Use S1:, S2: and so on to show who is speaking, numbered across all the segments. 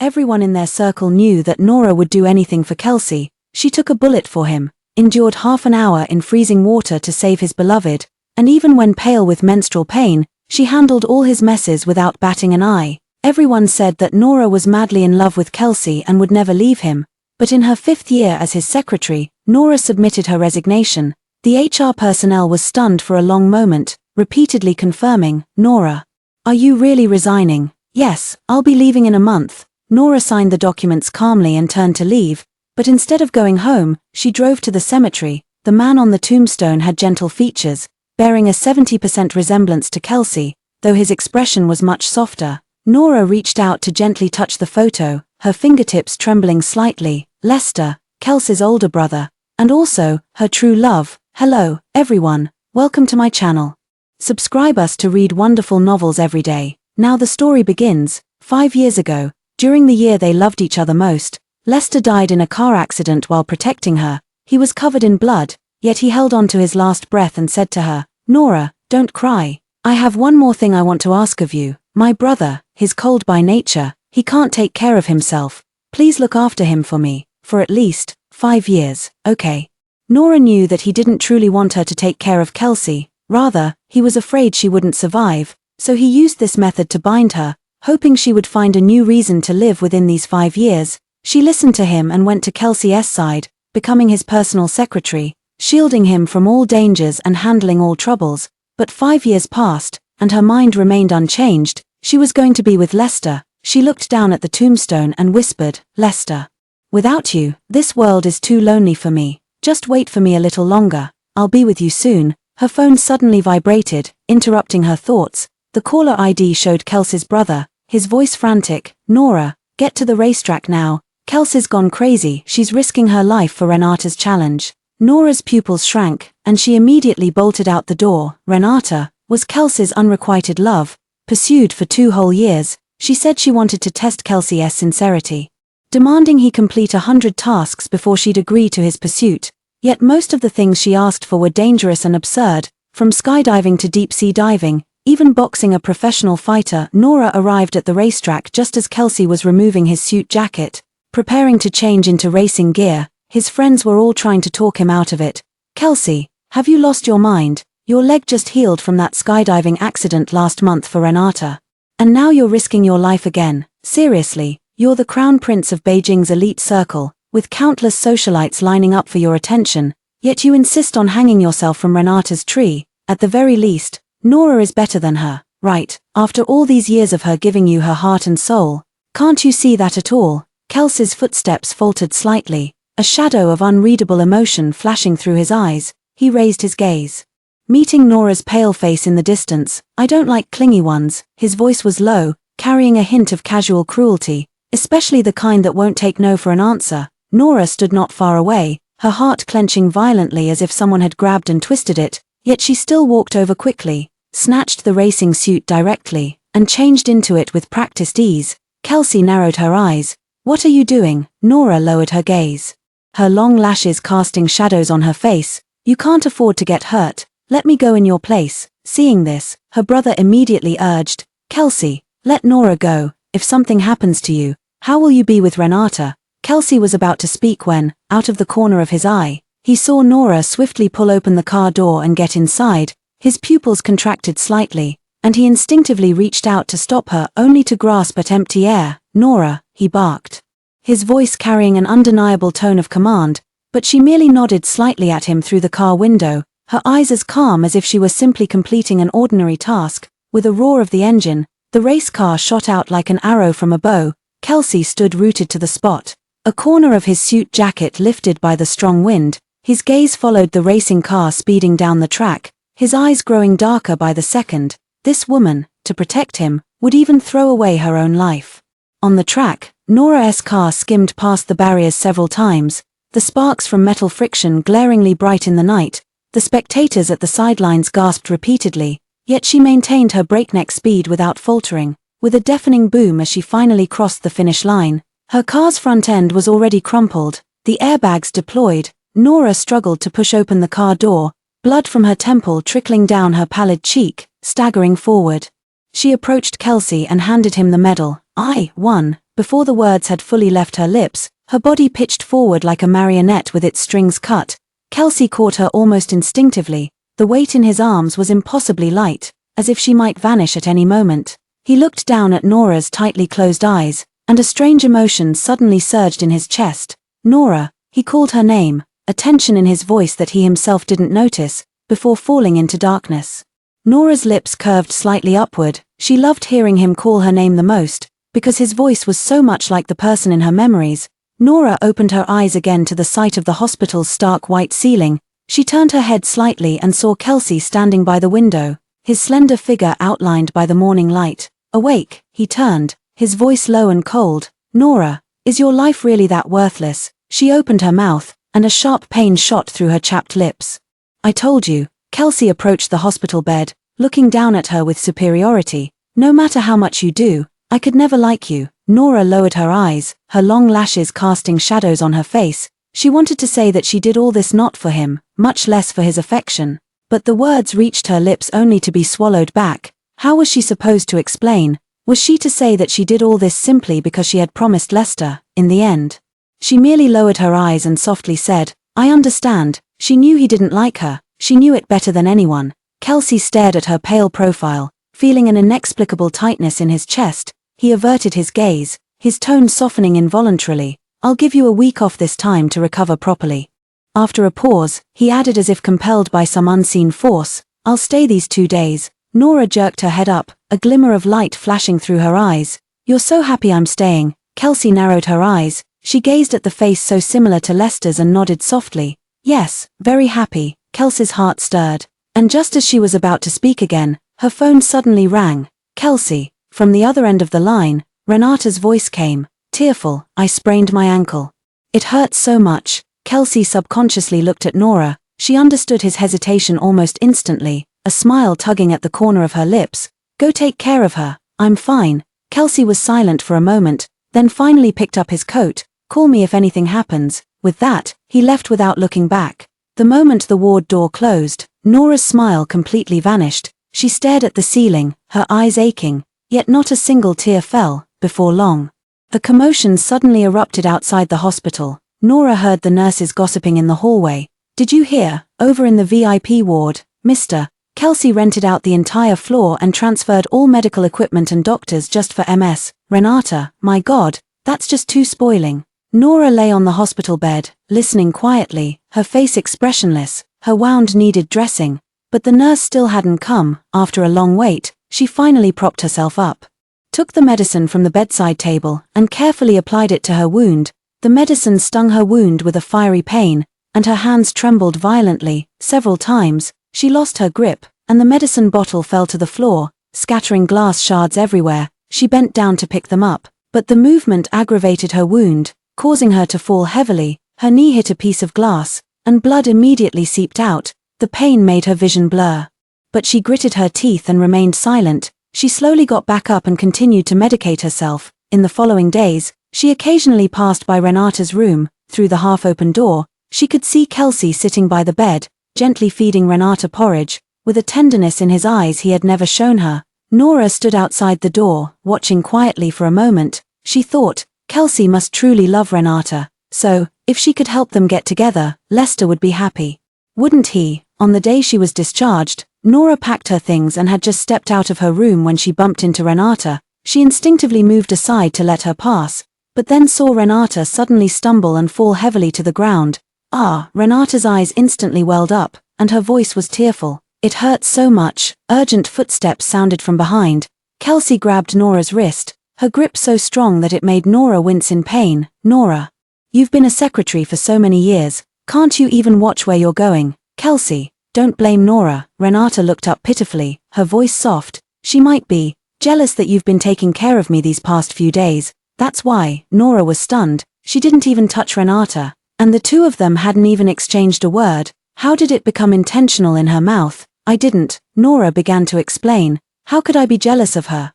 S1: everyone in their circle knew that Nora would do anything for Kelsey. She took a bullet for him, endured half an hour in freezing water to save his beloved, and even when pale with menstrual pain, she handled all his messes without batting an eye. Everyone said that Nora was madly in love with Kelsey and would never leave him, but in her 5th year as his secretary, Nora submitted her resignation. The HR personnel was stunned for a long moment, repeatedly confirming, "Nora, are you really resigning?" "Yes, I'll be leaving in a month." Nora signed the documents calmly and turned to leave, but instead of going home, she drove to the cemetery. The man on the tombstone had gentle features, bearing a 70% resemblance to Kelsey, though his expression was much softer. Nora reached out to gently touch the photo, her fingertips trembling slightly. Lester, Kelsey's older brother, and also, her true love. Hello, everyone, welcome to my channel. Subscribe us to read wonderful novels every day. Now the story begins. 5 years ago, during the year they loved each other most, Lester died in a car accident while protecting her. He was covered in blood, yet he held on to his last breath and said to her, "Nora, don't cry. I have one more thing I want to ask of you. My brother, he's cold by nature, he can't take care of himself. Please look after him for me, for at least 5 years, okay?" Nora knew that he didn't truly want her to take care of Kelsey, rather, he was afraid she wouldn't survive, so he used this method to bind her, hoping she would find a new reason to live within these 5 years. She listened to him and went to Kelsey's side, becoming his personal secretary, shielding him from all dangers and handling all troubles. But 5 years passed, and her mind remained unchanged. She was going to be with Lester. She looked down at the tombstone and whispered, "Lester, without you, this world is too lonely for me. Just wait for me a little longer. I'll be with you soon." Her phone suddenly vibrated, interrupting her thoughts. The caller ID showed Kelsey's brother, his voice frantic. "Nora, get to the racetrack now. Kelsey's gone crazy. She's risking her life for Renata's challenge." Nora's pupils shrank, and she immediately bolted out the door. Renata was Kelsey's unrequited love, pursued for 2 whole years. She said she wanted to test Kelsey's sincerity, demanding he complete 100 tasks before she'd agree to his pursuit. Yet most of the things she asked for were dangerous and absurd, from skydiving to deep-sea diving, even boxing a professional fighter. Nora arrived at the racetrack just as Kelsey was removing his suit jacket, preparing to change into racing gear. His friends were all trying to talk him out of it. "Kelsey, have you lost your mind? Your leg just healed from that skydiving accident last month for Renata. And now you're risking your life again. Seriously, you're the crown prince of Beijing's elite circle, with countless socialites lining up for your attention, yet you insist on hanging yourself from Renata's tree. At the very least, Nora is better than her, right? After all these years of her giving you her heart and soul. Can't you see that at all?" Kelsey's footsteps faltered slightly, a shadow of unreadable emotion flashing through his eyes. He raised his gaze, meeting Nora's pale face in the distance. "I don't like clingy ones." His voice was low, carrying a hint of casual cruelty, especially the kind that won't take no for an answer. Nora stood not far away, her heart clenching violently as if someone had grabbed and twisted it, yet she still walked over quickly, snatched the racing suit directly, and changed into it with practiced ease. Kelsey narrowed her eyes. "What are you doing?" Nora lowered her gaze, her long lashes casting shadows on her face. "You can't afford to get hurt. Let me go in your place." Seeing this, her brother immediately urged, "Kelsey, let Nora go. If something happens to you, how will you be with Renata?" Kelsey was about to speak when, out of the corner of his eye, he saw Nora swiftly pull open the car door and get inside. His pupils contracted slightly, and he instinctively reached out to stop her, only to grasp at empty air. "Nora," he barked, his voice carrying an undeniable tone of command, but she merely nodded slightly at him through the car window, her eyes as calm as if she were simply completing an ordinary task. With a roar of the engine, the race car shot out like an arrow from a bow. Kelsey stood rooted to the spot, a corner of his suit jacket lifted by the strong wind. His gaze followed the racing car speeding down the track, his eyes growing darker by the second. This woman, to protect him, would even throw away her own life. On the track, Nora's car skimmed past the barriers several times, the sparks from metal friction glaringly bright in the night. The spectators at the sidelines gasped repeatedly, yet she maintained her breakneck speed without faltering. With a deafening boom as she finally crossed the finish line, her car's front end was already crumpled, the airbags deployed. Nora struggled to push open the car door, blood from her temple trickling down her pallid cheek. Staggering forward, she approached Kelsey and handed him the medal. "I won. Before the words had fully left her lips, her body pitched forward like a marionette with its strings cut. Kelsey caught her almost instinctively. The weight in his arms was impossibly light, as if she might vanish at any moment. He looked down at Nora's tightly closed eyes, and a strange emotion suddenly surged in his chest. Nora, he called her name, a tension in his voice that he himself didn't notice, before falling into darkness. Nora's lips curved slightly upward. She loved hearing him call her name the most, because his voice was so much like the person in her memories. Nora opened her eyes again to the sight of the hospital's stark white ceiling. She turned her head slightly and saw Kelsey standing by the window, his slender figure outlined by the morning light. Awake, he turned, his voice low and cold. Nora, is your life really that worthless? She opened her mouth, and a sharp pain shot through her chapped lips. I told you. Kelsey approached the hospital bed, looking down at her with superiority. No matter how much you do, I could never like you. Nora lowered her eyes, her long lashes casting shadows on her face. She wanted to say that she did all this not for him, much less for his affection. But the words reached her lips only to be swallowed back. How was she supposed to explain? Was she to say that she did all this simply because she had promised Lester, in the end? She merely lowered her eyes and softly said, I understand. She knew he didn't like her. She knew it better than anyone. Kelsey stared at her pale profile, feeling an inexplicable tightness in his chest. He averted his gaze, his tone softening involuntarily. I'll give you a week off this time to recover properly. After a pause, he added as if compelled by some unseen force, I'll stay these 2 days. Nora jerked her head up, a glimmer of light flashing through her eyes. You're so happy I'm staying. Kelsey narrowed her eyes. She gazed at the face so similar to Lester's and nodded softly. Yes, very happy. Kelsey's heart stirred. And just as she was about to speak again, her phone suddenly rang. Kelsey. From the other end of the line, Renata's voice came, tearful, I sprained my ankle. It hurt so much. Kelsey subconsciously looked at Nora. She understood his hesitation almost instantly, a smile tugging at the corner of her lips. Go take care of her. I'm fine. Kelsey was silent for a moment, then finally picked up his coat. Call me if anything happens. With that, he left without looking back. The moment the ward door closed, Nora's smile completely vanished. She stared at the ceiling, her eyes aching, yet not a single tear fell. Before long, a commotion suddenly erupted outside the hospital. Nora heard the nurses gossiping in the hallway. Did you hear? Over in the VIP ward, Mr. Kelsey rented out the entire floor and transferred all medical equipment and doctors just for MS. Renata, my God, that's just too spoiling. Nora lay on the hospital bed, listening quietly, her face expressionless. Her wound needed dressing, but the nurse still hadn't come. After a long wait, she finally propped herself up, took the medicine from the bedside table, and carefully applied it to her wound. The medicine stung her wound with a fiery pain, and her hands trembled violently. Several times, she lost her grip, and the medicine bottle fell to the floor, scattering glass shards everywhere. She bent down to pick them up, but the movement aggravated her wound, causing her to fall heavily. Her knee hit a piece of glass, and blood immediately seeped out. The pain made her vision blur. But she gritted her teeth and remained silent. She slowly got back up and continued to medicate herself. In the following days, she occasionally passed by Renata's room. Through the half-open door, she could see Kelsey sitting by the bed, gently feeding Renata porridge, with a tenderness in his eyes he had never shown her. Nora stood outside the door, watching quietly for a moment. She thought, Kelsey must truly love Renata, so, if she could help them get together, Lester would be happy. Wouldn't he? On the day she was discharged, Nora packed her things and had just stepped out of her room when she bumped into Renata. She instinctively moved aside to let her pass, but then saw Renata suddenly stumble and fall heavily to the ground. Renata's eyes instantly welled up, and her voice was tearful. It hurt so much. Urgent footsteps sounded from behind. Kelsey grabbed Nora's wrist, her grip so strong that it made Nora wince in pain. Nora, you've been a secretary for so many years. Can't you even watch where you're going? Kelsey, don't blame Nora. Renata looked up pitifully, her voice soft. She might be jealous that you've been taking care of me these past few days. That's why. Nora was stunned. She didn't even touch Renata, and the two of them hadn't even exchanged a word. How did it become intentional in her mouth? I didn't. Nora began to explain. How could I be jealous of her?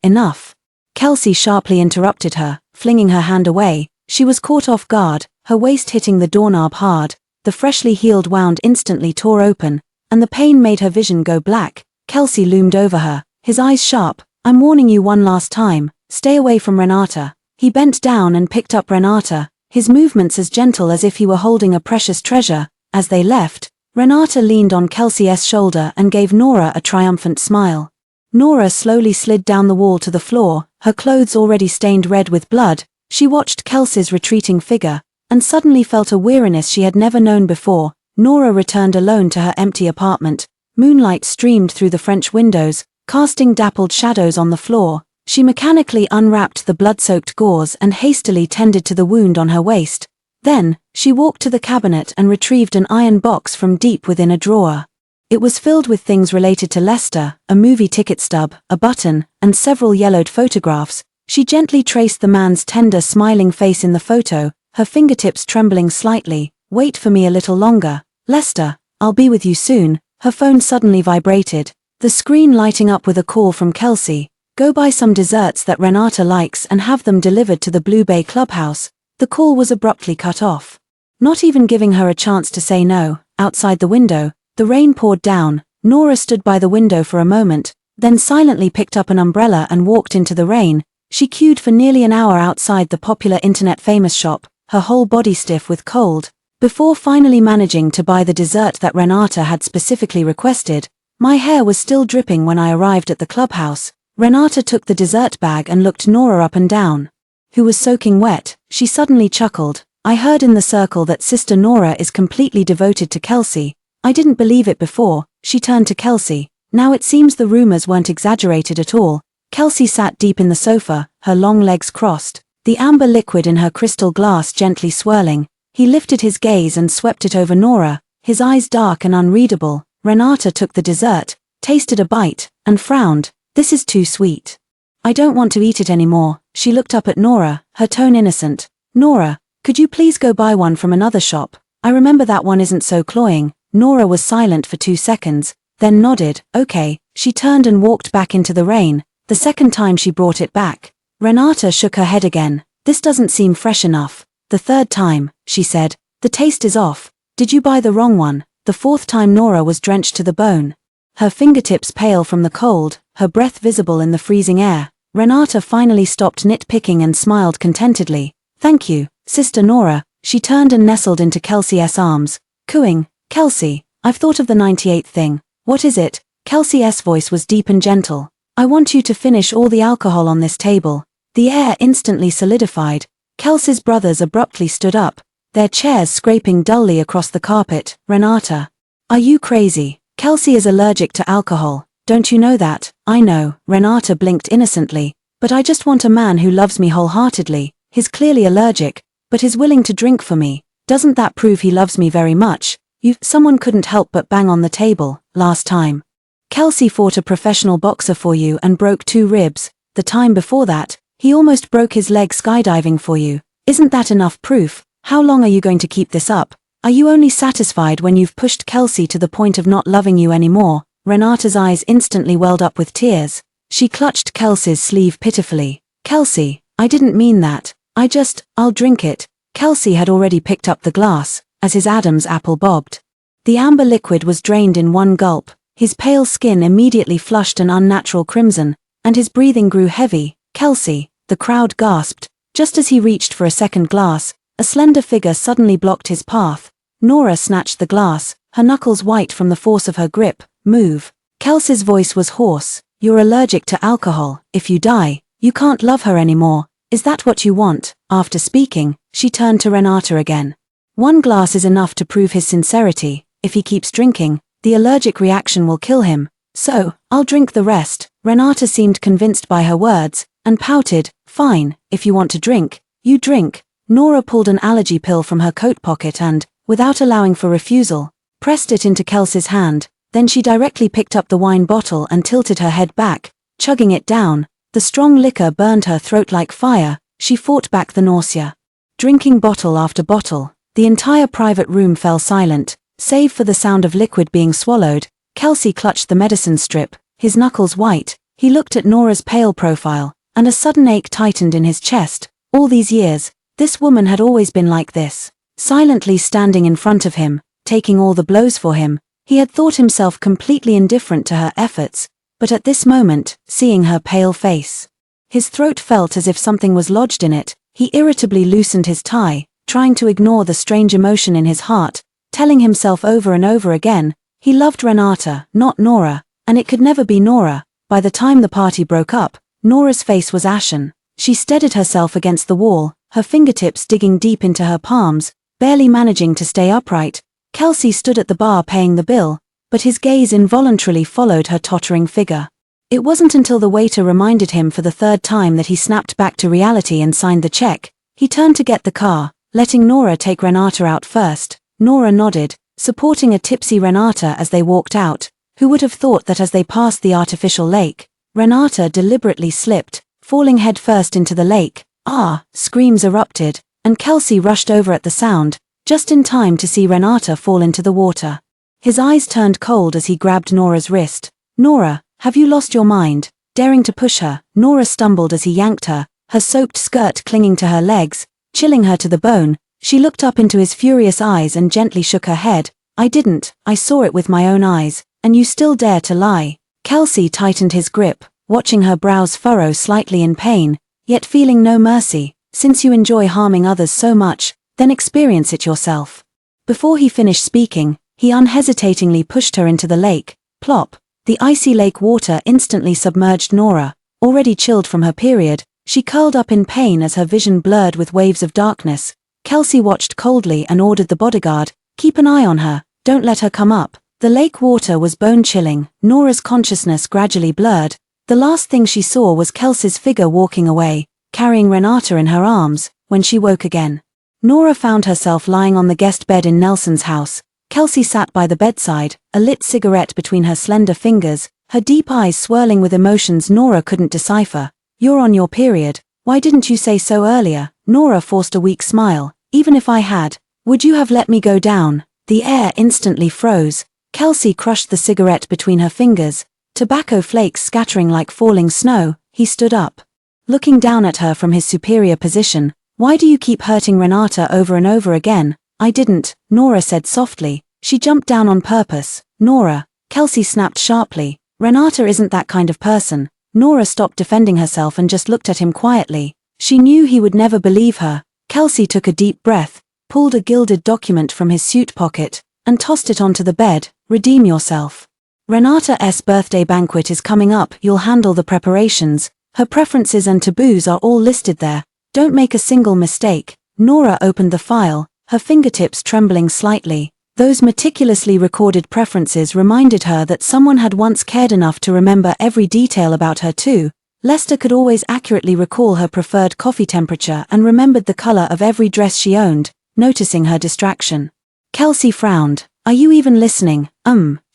S1: Enough. Kelsey sharply interrupted her, flinging her hand away. She was caught off guard, her waist hitting the doorknob hard. The freshly healed wound instantly tore open, and the pain made her vision go black. Kelsey loomed over her, his eyes sharp. I'm warning you one last time, stay away from Renata. He bent down and picked up Renata, his movements as gentle as if he were holding a precious treasure. As they left, Renata leaned on Kelsey's shoulder and gave Nora a triumphant smile. Nora slowly slid down the wall to the floor, her clothes already stained red with blood. She watched Kelsey's retreating figure, and suddenly felt a weariness she had never known before. Nora returned alone to her empty apartment. Moonlight streamed through the French windows, casting dappled shadows on the floor. She mechanically unwrapped the blood-soaked gauze and hastily tended to the wound on her waist. Then, she walked to the cabinet and retrieved an iron box from deep within a drawer. It was filled with things related to Lester, a movie ticket stub, a button, and several yellowed photographs. She gently traced the man's tender, smiling face in the photo, her fingertips trembling slightly. "Wait for me a little longer, Lester, I'll be with you soon." Her phone suddenly vibrated, the screen lighting up with a call from Kelsey. "Go buy some desserts that Renata likes and have them delivered to the Blue Bay Clubhouse." The call was abruptly cut off. Not even giving her a chance to say no. Outside the window, the rain poured down. Nora stood by the window for a moment, then silently picked up an umbrella and walked into the rain. She queued for nearly an hour outside the popular internet-famous shop, her whole body stiff with cold, before finally managing to buy the dessert that Renata had specifically requested. "My hair was still dripping when I arrived at the clubhouse." Renata took the dessert bag and looked Nora up and down, who was soaking wet. She suddenly chuckled. "I heard in the circle that Sister Nora is completely devoted to Kelsey. I didn't believe it before." She turned to Kelsey. "Now it seems the rumors weren't exaggerated at all." Kelsey sat deep in the sofa, her long legs crossed, the amber liquid in her crystal glass gently swirling. He lifted his gaze and swept it over Nora, his eyes dark and unreadable. Renata took the dessert, tasted a bite, and frowned. "This is too sweet. I don't want to eat it anymore." She looked up at Nora, her tone innocent. "Nora, could you please go buy one from another shop? I remember that one isn't so cloying." Nora was silent for 2 seconds, then nodded. "Okay." She turned and walked back into the rain. The second time she brought it back, Renata shook her head again. "This doesn't seem fresh enough." "The third time," she said, "the taste is off. Did you buy the wrong one?" The fourth time Nora was drenched to the bone, her fingertips pale from the cold, her breath visible in the freezing air. Renata finally stopped nitpicking and smiled contentedly. "Thank you, Sister Nora." She turned and nestled into Kelsey's arms, cooing, "Kelsey, I've thought of the 98th thing." "What is it?" Kelsey's voice was deep and gentle. "I want you to finish all the alcohol on this table." The air instantly solidified. Kelsey's brothers abruptly stood up, their chairs scraping dully across the carpet. "Renata, are you crazy? Kelsey is allergic to alcohol. Don't you know that?" "I know," Renata blinked innocently, "but I just want a man who loves me wholeheartedly. He's clearly allergic, but is willing to drink for me. Doesn't that prove he loves me very much?" Someone couldn't help but bang on the table. "Last time Kelsey fought a professional boxer for you and broke 2 ribs. The time before that, he almost broke his leg skydiving for you. Isn't that enough proof? How long are you going to keep this up? Are you only satisfied when you've pushed Kelsey to the point of not loving you anymore?" Renata's eyes instantly welled up with tears. She clutched Kelsey's sleeve pitifully. "Kelsey, I didn't mean that. I'll drink it." Kelsey had already picked up the glass, as his Adam's apple bobbed. The amber liquid was drained in one gulp. His pale skin immediately flushed an unnatural crimson, and his breathing grew heavy. "Kelsey," the crowd gasped. Just as he reached for a second glass, a slender figure suddenly blocked his path. Nora snatched the glass, her knuckles white from the force of her grip. "Move." Kelsey's voice was hoarse. "You're allergic to alcohol. If you die, you can't love her anymore. Is that what you want?" After speaking, she turned to Renata again. "1 glass is enough to prove his sincerity. If he keeps drinking, the allergic reaction will kill him. So, I'll drink the rest." Renata seemed convinced by her words, and pouted. "Fine, if you want to drink, you drink." Nora pulled an allergy pill from her coat pocket and, without allowing for refusal, pressed it into Kelsey's hand. Then she directly picked up the wine bottle and tilted her head back, chugging it down. The strong liquor burned her throat like fire. She fought back the nausea, drinking bottle after bottle. The entire private room fell silent, save for the sound of liquid being swallowed. Kelsey clutched the medicine strip, his knuckles white. He looked at Nora's pale profile, and a sudden ache tightened in his chest. All these years, this woman had always been like this, silently standing in front of him, taking all the blows for him. He had thought himself completely indifferent to her efforts, but at this moment, seeing her pale face, His throat felt as if something was lodged in it. He irritably loosened his tie, trying to ignore the strange emotion in his heart, telling himself over and over again, he loved Renata, not Nora, and it could never be Nora. By the time the party broke up, Nora's face was ashen. She steadied herself against the wall, her fingertips digging deep into her palms, barely managing to stay upright. Kelsey stood at the bar paying the bill, but his gaze involuntarily followed her tottering figure. It wasn't until the waiter reminded him for the third time that he snapped back to reality and signed the check. He turned to get the car, letting Nora take Renata out first. Nora nodded, supporting a tipsy Renata as they walked out. Who would have thought that as they passed the artificial lake, Renata deliberately slipped, falling headfirst into the lake. Ah! Screams erupted, and Kelsey rushed over at the sound, just in time to see Renata fall into the water. His eyes turned cold as he grabbed Nora's wrist. Nora, have you lost your mind? Daring to push her, Nora stumbled as he yanked her, her soaked skirt clinging to her legs, chilling her to the bone. She looked up into his furious eyes and gently shook her head. I didn't, I saw it with my own eyes, and you still dare to lie. Kelsey tightened his grip, watching her brows furrow slightly in pain, yet feeling no mercy. Since you enjoy harming others so much, then experience it yourself. Before he finished speaking, he unhesitatingly pushed her into the lake. Plop! The icy lake water instantly submerged Nora. Already chilled from her period, she curled up in pain as her vision blurred with waves of darkness. Kelsey watched coldly and ordered the bodyguard, keep an eye on her, don't let her come up. The lake water was bone-chilling. Nora's consciousness gradually blurred. The last thing she saw was Kelsey's figure walking away, carrying Renata in her arms. When she woke again, Nora found herself lying on the guest bed in Nelson's house. Kelsey sat by the bedside, a lit cigarette between her slender fingers, her deep eyes swirling with emotions Nora couldn't decipher. You're on your period. Why didn't you say so earlier? Nora forced a weak smile. Even if I had, would you have let me go down? The air instantly froze. Kelsey crushed the cigarette between her fingers, tobacco flakes scattering like falling snow. He stood up, looking down at her from his superior position. Why do you keep hurting Renata over and over again? I didn't, Nora said softly. She jumped down on purpose. Nora, Kelsey snapped sharply. Renata isn't that kind of person. Nora stopped defending herself and just looked at him quietly. She knew he would never believe her. Kelsey took a deep breath, pulled a gilded document from his suit pocket, and tossed it onto the bed. Redeem yourself. Renata's birthday banquet is coming up. You'll handle the preparations. Her preferences and taboos are all listed there. Don't make a single mistake. Nora opened the file, her fingertips trembling slightly. Those meticulously recorded preferences reminded her that someone had once cared enough to remember every detail about her too. Lester could always accurately recall her preferred coffee temperature and remembered the color of every dress she owned, noticing her distraction. Kelsey frowned. Are you even listening?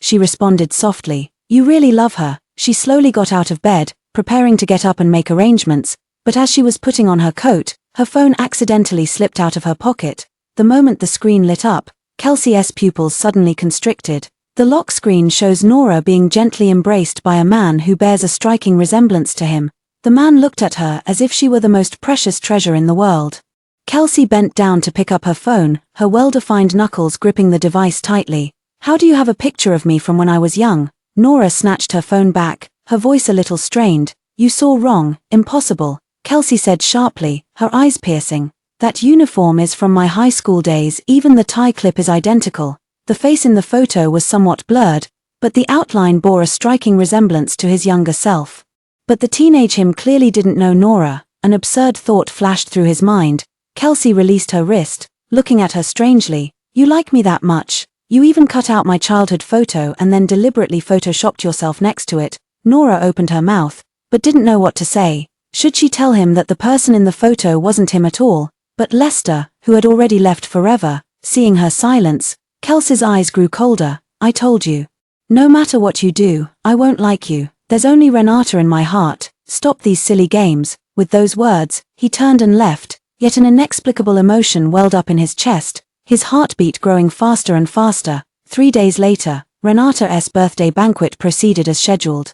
S1: She responded softly. You really love her. She slowly got out of bed, preparing to get up and make arrangements, but as she was putting on her coat, her phone accidentally slipped out of her pocket. The moment the screen lit up, Kelsey's pupils suddenly constricted. The lock screen shows Nora being gently embraced by a man who bears a striking resemblance to him. The man looked at her as if she were the most precious treasure in the world. Kelsey bent down to pick up her phone, her well-defined knuckles gripping the device tightly. How do you have a picture of me from when I was young? Nora snatched her phone back, her voice a little strained. You saw wrong, impossible, Kelsey said sharply, her eyes piercing. That uniform is from my high school days. Even the tie clip is identical. The face in the photo was somewhat blurred, but the outline bore a striking resemblance to his younger self. But the teenage him clearly didn't know Nora. An absurd thought flashed through his mind. Kelsey released her wrist, looking at her strangely. You like me that much? You even cut out my childhood photo and then deliberately photoshopped yourself next to it. Nora opened her mouth, but didn't know what to say. Should she tell him that the person in the photo wasn't him at all, but Lester, who had already left forever? Seeing her silence, Kelsey's eyes grew colder. I told you. No matter what you do, I won't like you. There's only Renata in my heart. Stop these silly games. With those words, he turned and left, yet an inexplicable emotion welled up in his chest, his heartbeat growing faster and faster. 3 days later, Renata's birthday banquet proceeded as scheduled.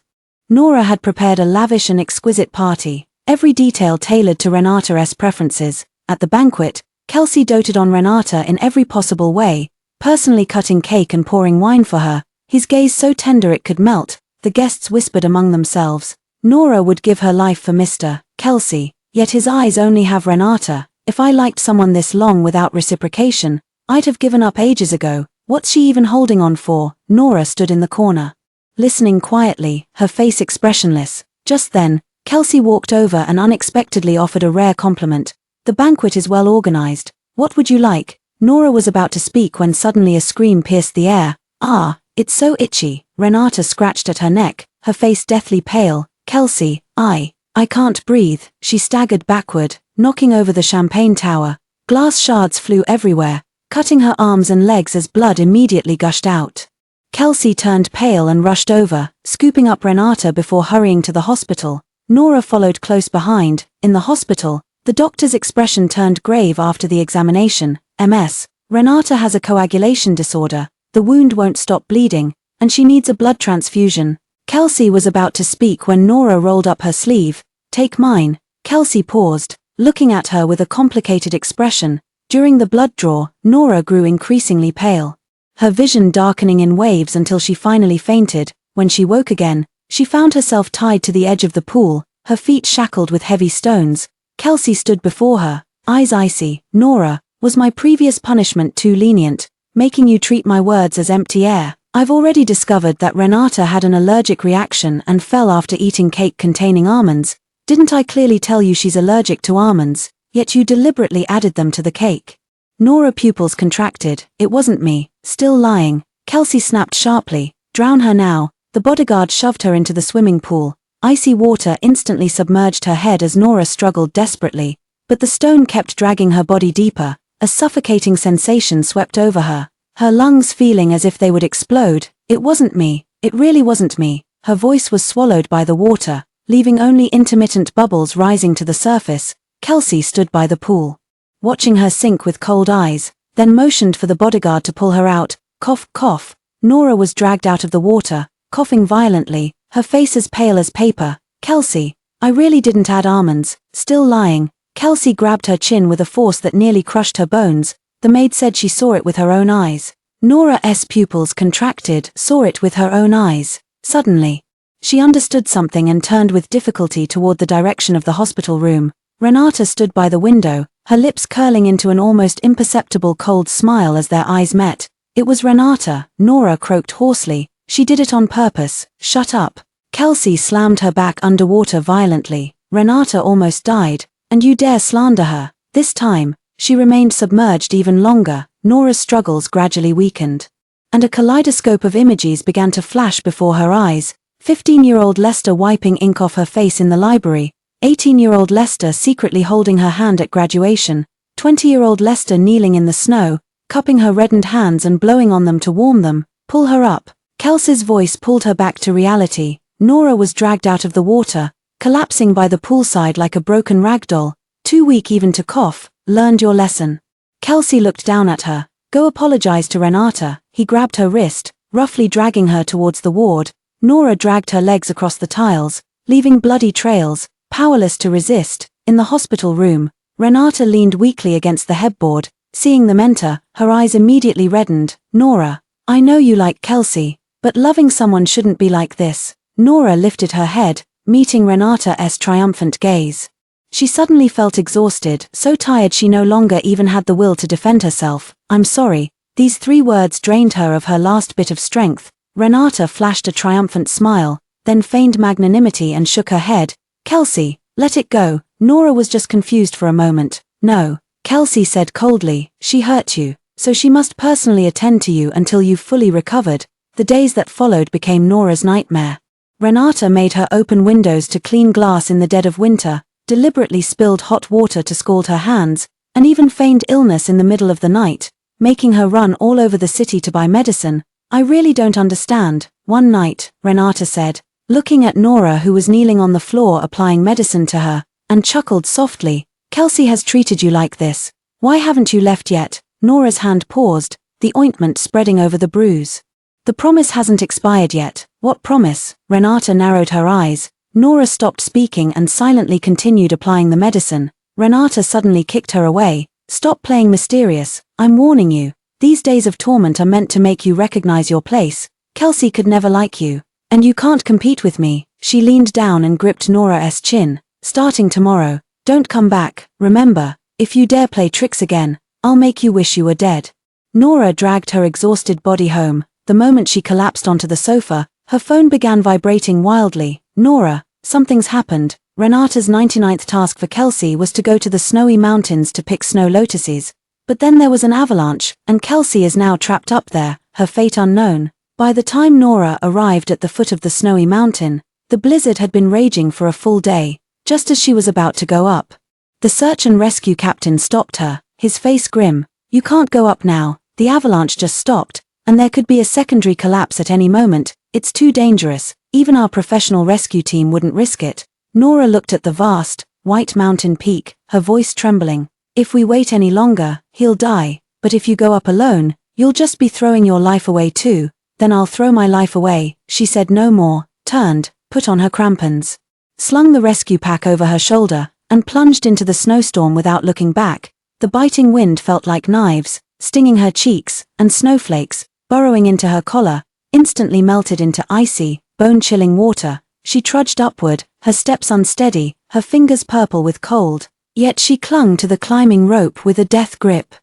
S1: Nora had prepared a lavish and exquisite party, every detail tailored to Renata's preferences. At the banquet, Kelsey doted on Renata in every possible way, personally cutting cake and pouring wine for her, his gaze so tender it could melt. The guests whispered among themselves, Nora would give her life for Mr. Kelsey, yet his eyes only have Renata. If I liked someone this long without reciprocation, I'd have given up ages ago. What's she even holding on for? Nora stood in the corner, listening quietly, her face expressionless. Just then, Kelsey walked over and unexpectedly offered a rare compliment. The banquet is well organized. What would you like? Nora was about to speak when suddenly a scream pierced the air. Ah, it's so itchy. Renata scratched at her neck, her face deathly pale. Kelsey, I can't breathe. She staggered backward, knocking over the champagne tower. Glass shards flew everywhere, cutting her arms and legs as blood immediately gushed out. Kelsey turned pale and rushed over, scooping up Renata before hurrying to the hospital. Nora followed close behind. In the hospital, the doctor's expression turned grave after the examination. MS. Renata has a coagulation disorder. The wound won't stop bleeding, and she needs a blood transfusion. Kelsey was about to speak when Nora rolled up her sleeve. Take mine. Kelsey paused, looking at her with a complicated expression. During the blood draw, Nora grew increasingly pale, her vision darkening in waves until she finally fainted. When she woke again, she found herself tied to the edge of the pool, her feet shackled with heavy stones. Kelsey stood before her, eyes icy. Nora, was my previous punishment too lenient, making you treat my words as empty air? I've already discovered that Renata had an allergic reaction and fell after eating cake containing almonds. Didn't I clearly tell you she's allergic to almonds, yet you deliberately added them to the cake? Nora's pupils contracted. It wasn't me. Still lying. Kelsey snapped sharply. Drown her now. The bodyguard shoved her into the swimming pool. Icy water instantly submerged her head as Nora struggled desperately, but the stone kept dragging her body deeper. A suffocating sensation swept over her, her lungs feeling as if they would explode. It wasn't me. It really wasn't me. Her voice was swallowed by the water, leaving only intermittent bubbles rising to the surface. Kelsey stood by the pool, watching her sink with cold eyes, then motioned for the bodyguard to pull her out. Cough, cough. Nora was dragged out of the water, coughing violently, her face as pale as paper. Kelsey, I really didn't add almonds. Still lying. Kelsey grabbed her chin with a force that nearly crushed her bones. The maid said she saw it with her own eyes. Nora's pupils contracted. Saw it with her own eyes. Suddenly, she understood something and turned with difficulty toward the direction of the hospital room. Renata stood by the window, her lips curling into an almost imperceptible cold smile as their eyes met. It was Renata. Nora croaked hoarsely. She did it on purpose. Shut up. Kelsey slammed her back underwater violently. Renata almost died. And you dare slander her? This time, she remained submerged even longer. Nora's struggles gradually weakened, and a kaleidoscope of images began to flash before her eyes. 15-year-old Lester wiping ink off her face in the library. 18-year-old Lester secretly holding her hand at graduation. 20-year-old Lester kneeling in the snow, cupping her reddened hands and blowing on them to warm them. Pull her up. Kelsey's voice pulled her back to reality. Nora was dragged out of the water, collapsing by the poolside like a broken rag doll. Too weak even to cough. Learned your lesson. Kelsey looked down at her. Go apologize to Renata. He grabbed her wrist, roughly dragging her towards the ward. Nora dragged her legs across the tiles, leaving bloody trails, powerless to resist. In the hospital room, Renata leaned weakly against the headboard. Seeing them enter, her eyes immediately reddened. Nora, I know you like Kelsey, but loving someone shouldn't be like this. Nora lifted her head, meeting Renata's triumphant gaze. She suddenly felt exhausted, so tired she no longer even had the will to defend herself. I'm sorry. These 3 words drained her of her last bit of strength. Renata flashed a triumphant smile, then feigned magnanimity and shook her head. Kelsey, let it go. Nora was just confused for a moment. No, Kelsey said coldly, she hurt you, so she must personally attend to you until you've fully recovered. The days that followed became Nora's nightmare. Renata made her open windows to clean glass in the dead of winter, deliberately spilled hot water to scald her hands, and even feigned illness in the middle of the night, making her run all over the city to buy medicine. I really don't understand. One night, Renata said, looking at Nora who was kneeling on the floor applying medicine to her, and chuckled softly. Kelsey has treated you like this. Why haven't you left yet? Nora's hand paused, the ointment spreading over the bruise. The promise hasn't expired yet. What promise? Renata narrowed her eyes. Nora stopped speaking and silently continued applying the medicine. Renata suddenly kicked her away. Stop playing mysterious. I'm warning you. These days of torment are meant to make you recognize your place. Kelsey could never like you. And you can't compete with me. She leaned down and gripped Nora's chin. "Starting tomorrow, don't come back, remember, if you dare play tricks again, I'll make you wish you were dead." Nora dragged her exhausted body home. The moment she collapsed onto the sofa, her phone began vibrating wildly. "Nora, something's happened." Renata's 99th task for Kelsey was to go to the snowy mountains to pick snow lotuses. But then there was an avalanche, and Kelsey is now trapped up there, her fate unknown. By the time Nora arrived at the foot of the snowy mountain, the blizzard had been raging for a full day. Just as she was about to go up, the search and rescue captain stopped her, his face grim. "You can't go up now, the avalanche just stopped, and there could be a secondary collapse at any moment. It's too dangerous, even our professional rescue team wouldn't risk it." Nora looked at the vast, white mountain peak, her voice trembling. "If we wait any longer, he'll die, but if you go up alone, you'll just be throwing your life away too." "Then I'll throw my life away," she said no more, turned, put on her crampons, slung the rescue pack over her shoulder, and plunged into the snowstorm without looking back. The biting wind felt like knives, stinging her cheeks, and snowflakes, burrowing into her collar, instantly melted into icy, bone-chilling water. She trudged upward, her steps unsteady, her fingers purple with cold. Yet she clung to the climbing rope with a death grip.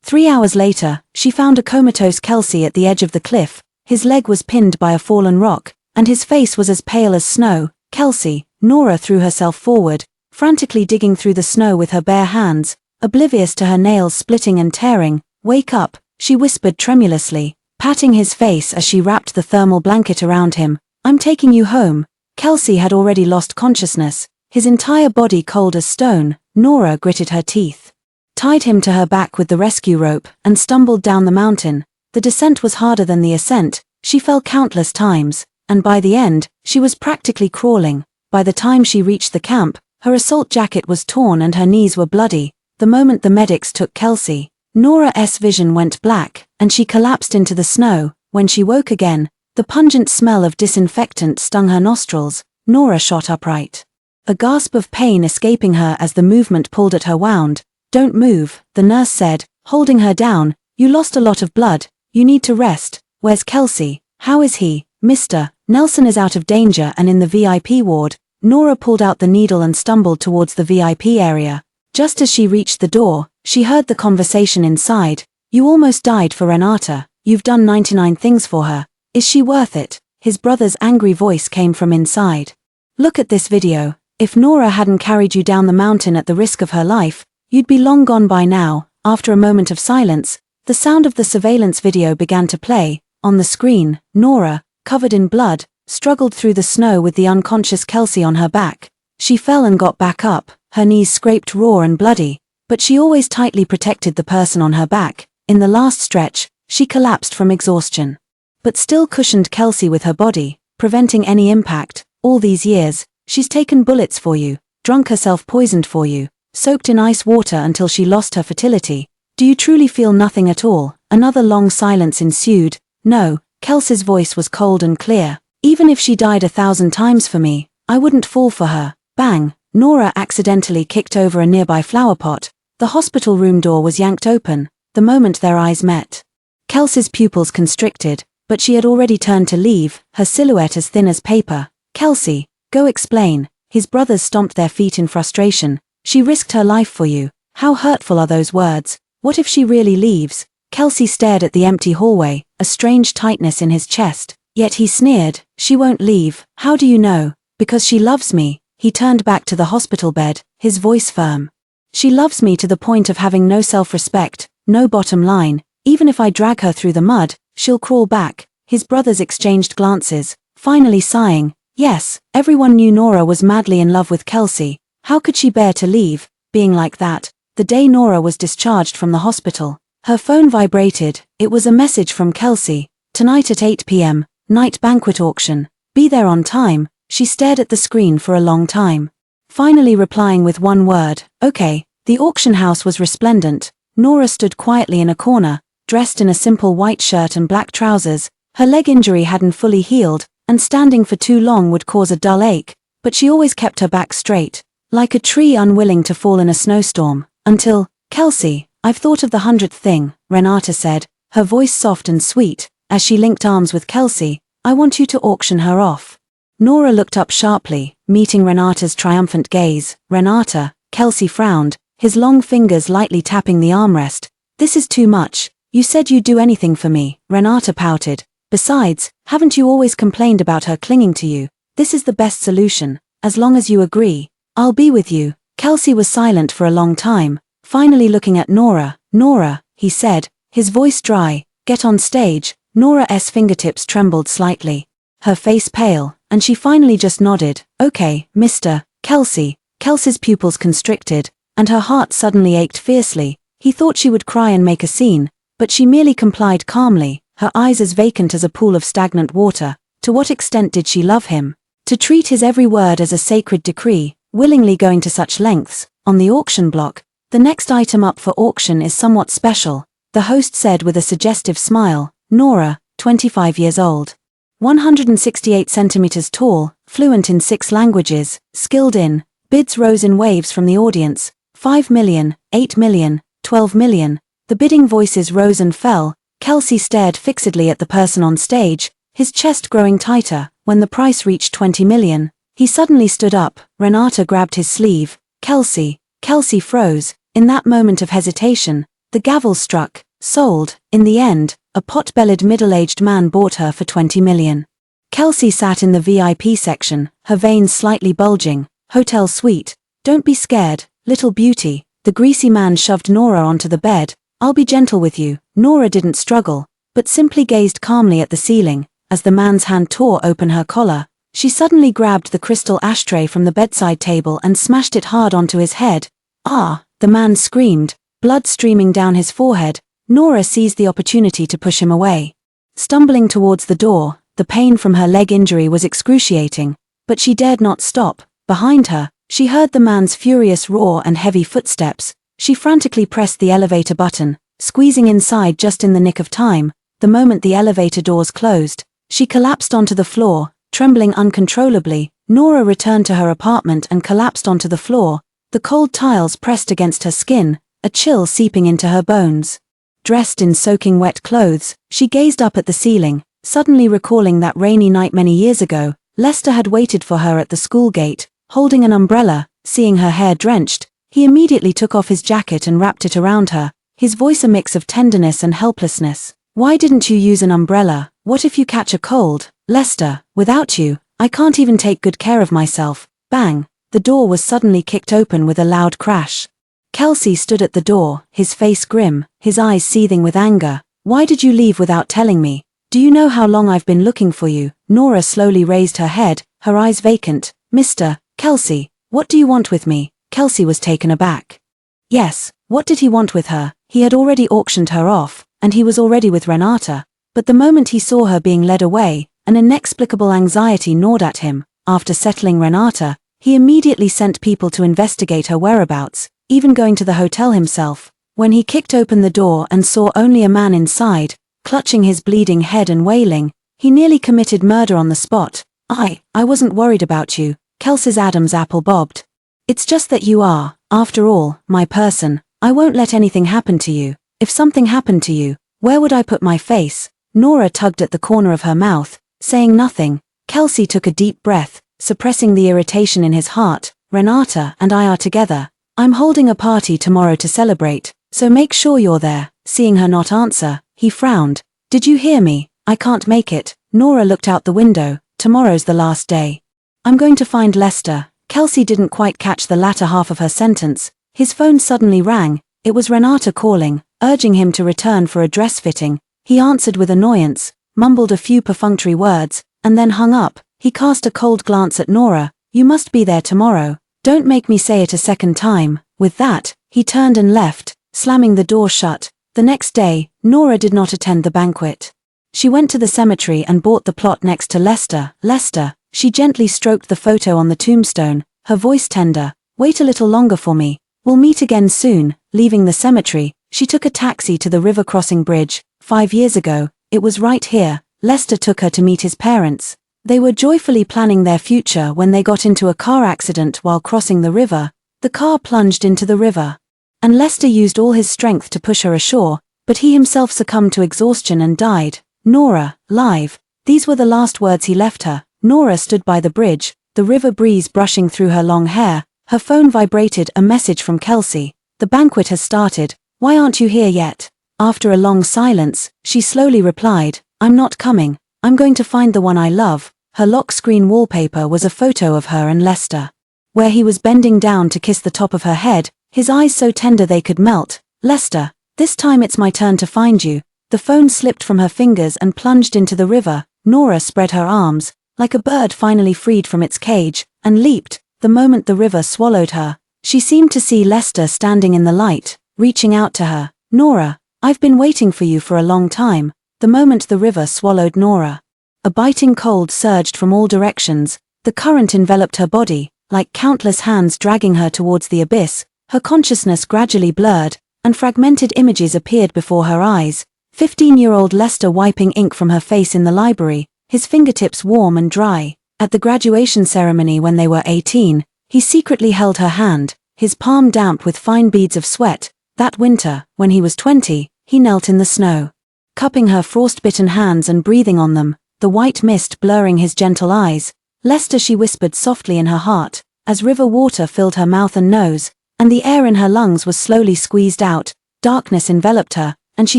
S1: 3 hours later, she found a comatose Kelsey at the edge of the cliff. His leg was pinned by a fallen rock, and his face was as pale as snow. "Kelsey," Nora threw herself forward, frantically digging through the snow with her bare hands, oblivious to her nails splitting and tearing. "Wake up," she whispered tremulously, patting his face as she wrapped the thermal blanket around him. "I'm taking you home." Kelsey had already lost consciousness, his entire body cold as stone. Nora gritted her teeth, tied him to her back with the rescue rope, and stumbled down the mountain. The descent was harder than the ascent. She fell countless times, and by the end, she was practically crawling. By the time she reached the camp, her assault jacket was torn and her knees were bloody. The moment the medics took Kelsey, Nora's vision went black, and she collapsed into the snow. When she woke again, the pungent smell of disinfectant stung her nostrils. Nora shot upright, a gasp of pain escaping her as the movement pulled at her wound. "Don't move," the nurse said, holding her down. "You lost a lot of blood, you need to rest." "Where's Kelsey? How is he?" "Mr. Nelson is out of danger and in the VIP ward." Nora pulled out the needle and stumbled towards the VIP area. Just as she reached the door, she heard the conversation inside. "You almost died for Renata. You've done 99 things for her. Is she worth it?" His brother's angry voice came from inside. "Look at this video. If Nora hadn't carried you down the mountain at the risk of her life, you'd be long gone by now." After a moment of silence, the sound of the surveillance video began to play. On the screen, Nora, covered in blood, struggled through the snow with the unconscious Kelsey on her back. She fell and got back up, her knees scraped raw and bloody, but she always tightly protected the person on her back. In the last stretch, she collapsed from exhaustion, but still cushioned Kelsey with her body, preventing any impact. "All these years, she's taken bullets for you, drunk herself poisoned for you, soaked in ice water until she lost her fertility. Do you truly feel nothing at all?" Another long silence ensued. "No," Kelsey's voice was cold and clear. "Even if she died 1,000 times for me, I wouldn't fall for her." Bang! Nora accidentally kicked over a nearby flower pot. The hospital room door was yanked open. The moment their eyes met, Kelsey's pupils constricted, but she had already turned to leave, her silhouette as thin as paper. "Kelsey, go explain." His brothers stomped their feet in frustration. "She risked her life for you. How hurtful are those words? What if she really leaves?" Kelsey stared at the empty hallway, a strange tightness in his chest. Yet he sneered. "She won't leave." "How do you know?" "Because she loves me." He turned back to the hospital bed, his voice firm. "She loves me to the point of having no self-respect, no bottom line. Even if I drag her through the mud, she'll crawl back." His brothers exchanged glances, finally sighing. Yes, everyone knew Nora was madly in love with Kelsey. How could she bear to leave, being like that? The day Nora was discharged from the hospital, her phone vibrated. It was a message from Kelsey. "Tonight at 8 p.m, night banquet auction. Be there on time." She stared at the screen for a long time, finally replying with one word, "Okay." The auction house was resplendent. Nora stood quietly in a corner, dressed in a simple white shirt and black trousers. Her leg injury hadn't fully healed, and standing for too long would cause a dull ache, but she always kept her back straight, like a tree unwilling to fall in a snowstorm. Until, "Kelsey, I've thought of the 100th thing," Renata said, her voice soft and sweet, as she linked arms with Kelsey. "I want you to auction her off." Nora looked up sharply, meeting Renata's triumphant gaze. Renata, Kelsey frowned, his long fingers lightly tapping the armrest. This is too much. You said you'd do anything for me, Renata pouted. Besides, haven't you always complained about her clinging to you? This is the best solution. As long as you agree, I'll be with you. Kelsey was silent for a long time, finally looking at Nora. Nora, he said, his voice dry, get on stage. Nora's fingertips trembled slightly, her face pale, and she finally just nodded. Okay, Mr. Kelsey. Kelsey's pupils constricted, and her heart suddenly ached fiercely. He thought she would cry and make a scene, but she merely complied calmly, her eyes as vacant as a pool of stagnant water. To what extent did she love him? To treat his every word as a sacred decree, willingly going to such lengths. On the auction block, the next item up for auction is somewhat special, the host said with a suggestive smile. Nora, 25 years old. 168 centimeters tall, fluent in 6 languages, skilled in. Bids rose in waves from the audience. 5 million, 8 million, 12 million. The bidding voices rose and fell. Kelsey stared fixedly at the person on stage, his chest growing tighter. When the price reached 20 million, he suddenly stood up. Renata grabbed his sleeve. Kelsey. Kelsey froze. In that moment of hesitation, the gavel struck. Sold. In the end, a pot-bellied middle-aged man bought her for 20 million. Kelsey sat in the VIP section, her veins slightly bulging. Hotel suite. Don't be scared, little beauty. The greasy man shoved Nora onto the bed. I'll be gentle with you. Nora didn't struggle, but simply gazed calmly at the ceiling. As the man's hand tore open her collar, she suddenly grabbed the crystal ashtray from the bedside table and smashed it hard onto his head. Ah! The man screamed, blood streaming down his forehead. Nora seized the opportunity to push him away. Stumbling towards the door, the pain from her leg injury was excruciating, but she dared not stop. Behind her, she heard the man's furious roar and heavy footsteps. She frantically pressed the elevator button, squeezing inside just in the nick of time. The moment the elevator doors closed, she collapsed onto the floor, trembling uncontrollably. Nora returned to her apartment and collapsed onto the floor, the cold tiles pressed against her skin, a chill seeping into her bones. Dressed in soaking wet clothes, she gazed up at the ceiling, suddenly recalling that rainy night many years ago. Lester had waited for her at the school gate, holding an umbrella. Seeing her hair drenched, he immediately took off his jacket and wrapped it around her, his voice a mix of tenderness and helplessness. Why didn't you use an umbrella? What if you catch a cold? Lester, without you, I can't even take good care of myself. Bang! The door was suddenly kicked open with a loud crash. Kelsey stood at the door, his face grim, his eyes seething with anger. Why did you leave without telling me? Do you know how long I've been looking for you? Nora slowly raised her head, her eyes vacant. Mr. Kelsey, what do you want with me? Kelsey was taken aback. Yes, what did he want with her? He had already auctioned her off, and he was already with Renata. But the moment he saw her being led away, an inexplicable anxiety gnawed at him. After settling Renata, he immediately sent people to investigate her whereabouts, even going to the hotel himself. When he kicked open the door and saw only a man inside, clutching his bleeding head and wailing, he nearly committed murder on the spot. I wasn't worried about you, Kelsey's Adam's apple bobbed. It's just that you are, after all, my person. I won't let anything happen to you. If something happened to you, where would I put my face? Nora tugged at the corner of her mouth, saying nothing. Kelsey took a deep breath, suppressing the irritation in his heart. Renata and I are together. I'm holding a party tomorrow to celebrate, so make sure you're there. Seeing her not answer, he frowned. Did you hear me? I can't make it. Nora looked out the window. Tomorrow's the last day. I'm going to find Lester. Kelsey didn't quite catch the latter half of her sentence. His phone suddenly rang. It was Renata calling, urging him to return for a dress fitting. He answered with annoyance, mumbled a few perfunctory words, and then hung up. He cast a cold glance at Nora. You must be there tomorrow. Don't make me say it a second time. With that, he turned and left, slamming the door shut. The next day, Nora did not attend the banquet. She went to the cemetery and bought the plot next to Lester. Lester, she gently stroked the photo on the tombstone, her voice tender. Wait a little longer for me. We'll meet again soon. Leaving the cemetery, she took a taxi to the river crossing bridge. 5 years ago, it was right here. Lester took her to meet his parents. They were joyfully planning their future when they got into a car accident while crossing the river. The car plunged into the river, and Lester used all his strength to push her ashore, but he himself succumbed to exhaustion and died. Nora, live. These were the last words he left her. Nora stood by the bridge, the river breeze brushing through her long hair. Her phone vibrated, a message from Kelsey. "The banquet has started. Why aren't you here yet?" After a long silence, she slowly replied, "I'm not coming. I'm going to find the one I love." Her lock screen wallpaper was a photo of her and Lester, where he was bending down to kiss the top of her head, his eyes so tender they could melt. "Lester, this time it's my turn to find you." The phone slipped from her fingers and plunged into the river. Nora spread her arms, like a bird finally freed from its cage, and leaped. The moment the river swallowed her, she seemed to see Lester standing in the light, reaching out to her. "Nora, I've been waiting for you for a long time." The moment the river swallowed Nora, a biting cold surged from all directions. The current enveloped her body, like countless hands dragging her towards the abyss. Her consciousness gradually blurred, and fragmented images appeared before her eyes. 15-year-old Lester wiping ink from her face in the library, his fingertips warm and dry. At the graduation ceremony when they were 18, he secretly held her hand, his palm damp with fine beads of sweat. That winter, when he was 20, he knelt in the snow, cupping her frost-bitten hands and breathing on them, the white mist blurring his gentle eyes. "Lester," she whispered softly in her heart, as river water filled her mouth and nose, and the air in her lungs was slowly squeezed out. Darkness enveloped her, and she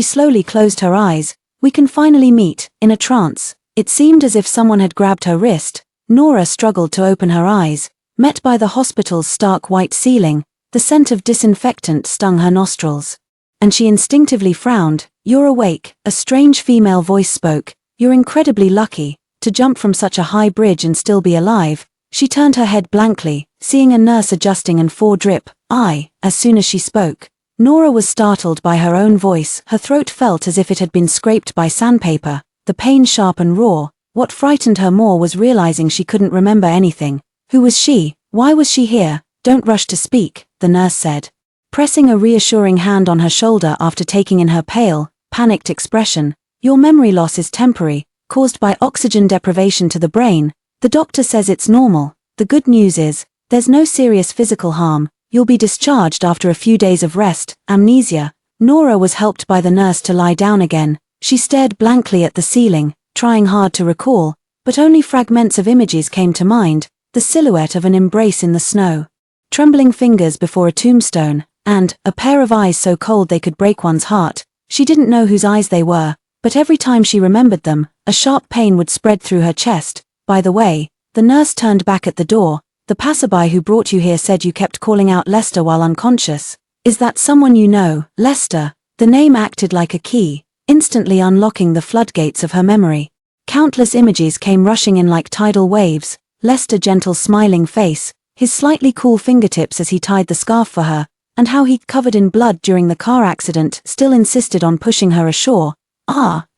S1: slowly closed her eyes. "We can finally meet." In a trance, it seemed as if someone had grabbed her wrist. Nora struggled to open her eyes, met by the hospital's stark white ceiling. The scent of disinfectant stung her nostrils, and she instinctively frowned. "You're awake," a strange female voice spoke. "You're incredibly lucky to jump from such a high bridge and still be alive." She turned her head blankly, seeing a nurse adjusting and drip. As soon as she spoke, Nora was startled by her own voice. Her throat felt as if it had been scraped by sandpaper, the pain sharp and raw. What frightened her more was realizing she couldn't remember anything. Who was she? Why was she here? "Don't rush to speak," the nurse said, pressing a reassuring hand on her shoulder after taking in her pale, panicked expression. "Your memory loss is temporary, caused by oxygen deprivation to the brain. The doctor says it's normal. The good news is, there's no serious physical harm. You'll be discharged after a few days of rest." Amnesia. Nora was helped by the nurse to lie down again. She stared blankly at the ceiling, trying hard to recall, but only fragments of images came to mind. The silhouette of an embrace in the snow, trembling fingers before a tombstone, and a pair of eyes so cold they could break one's heart. She didn't know whose eyes they were, but every time she remembered them, a sharp pain would spread through her chest. "By the way," the nurse turned back at the door, "the passerby who brought you here said you kept calling out Lester while unconscious. Is that someone you know?" Lester. The name acted like a key, instantly unlocking the floodgates of her memory. Countless images came rushing in like tidal waves. Lester's gentle smiling face, his slightly cool fingertips as he tied the scarf for her, and how he, covered in blood during the car accident, still insisted on pushing her ashore.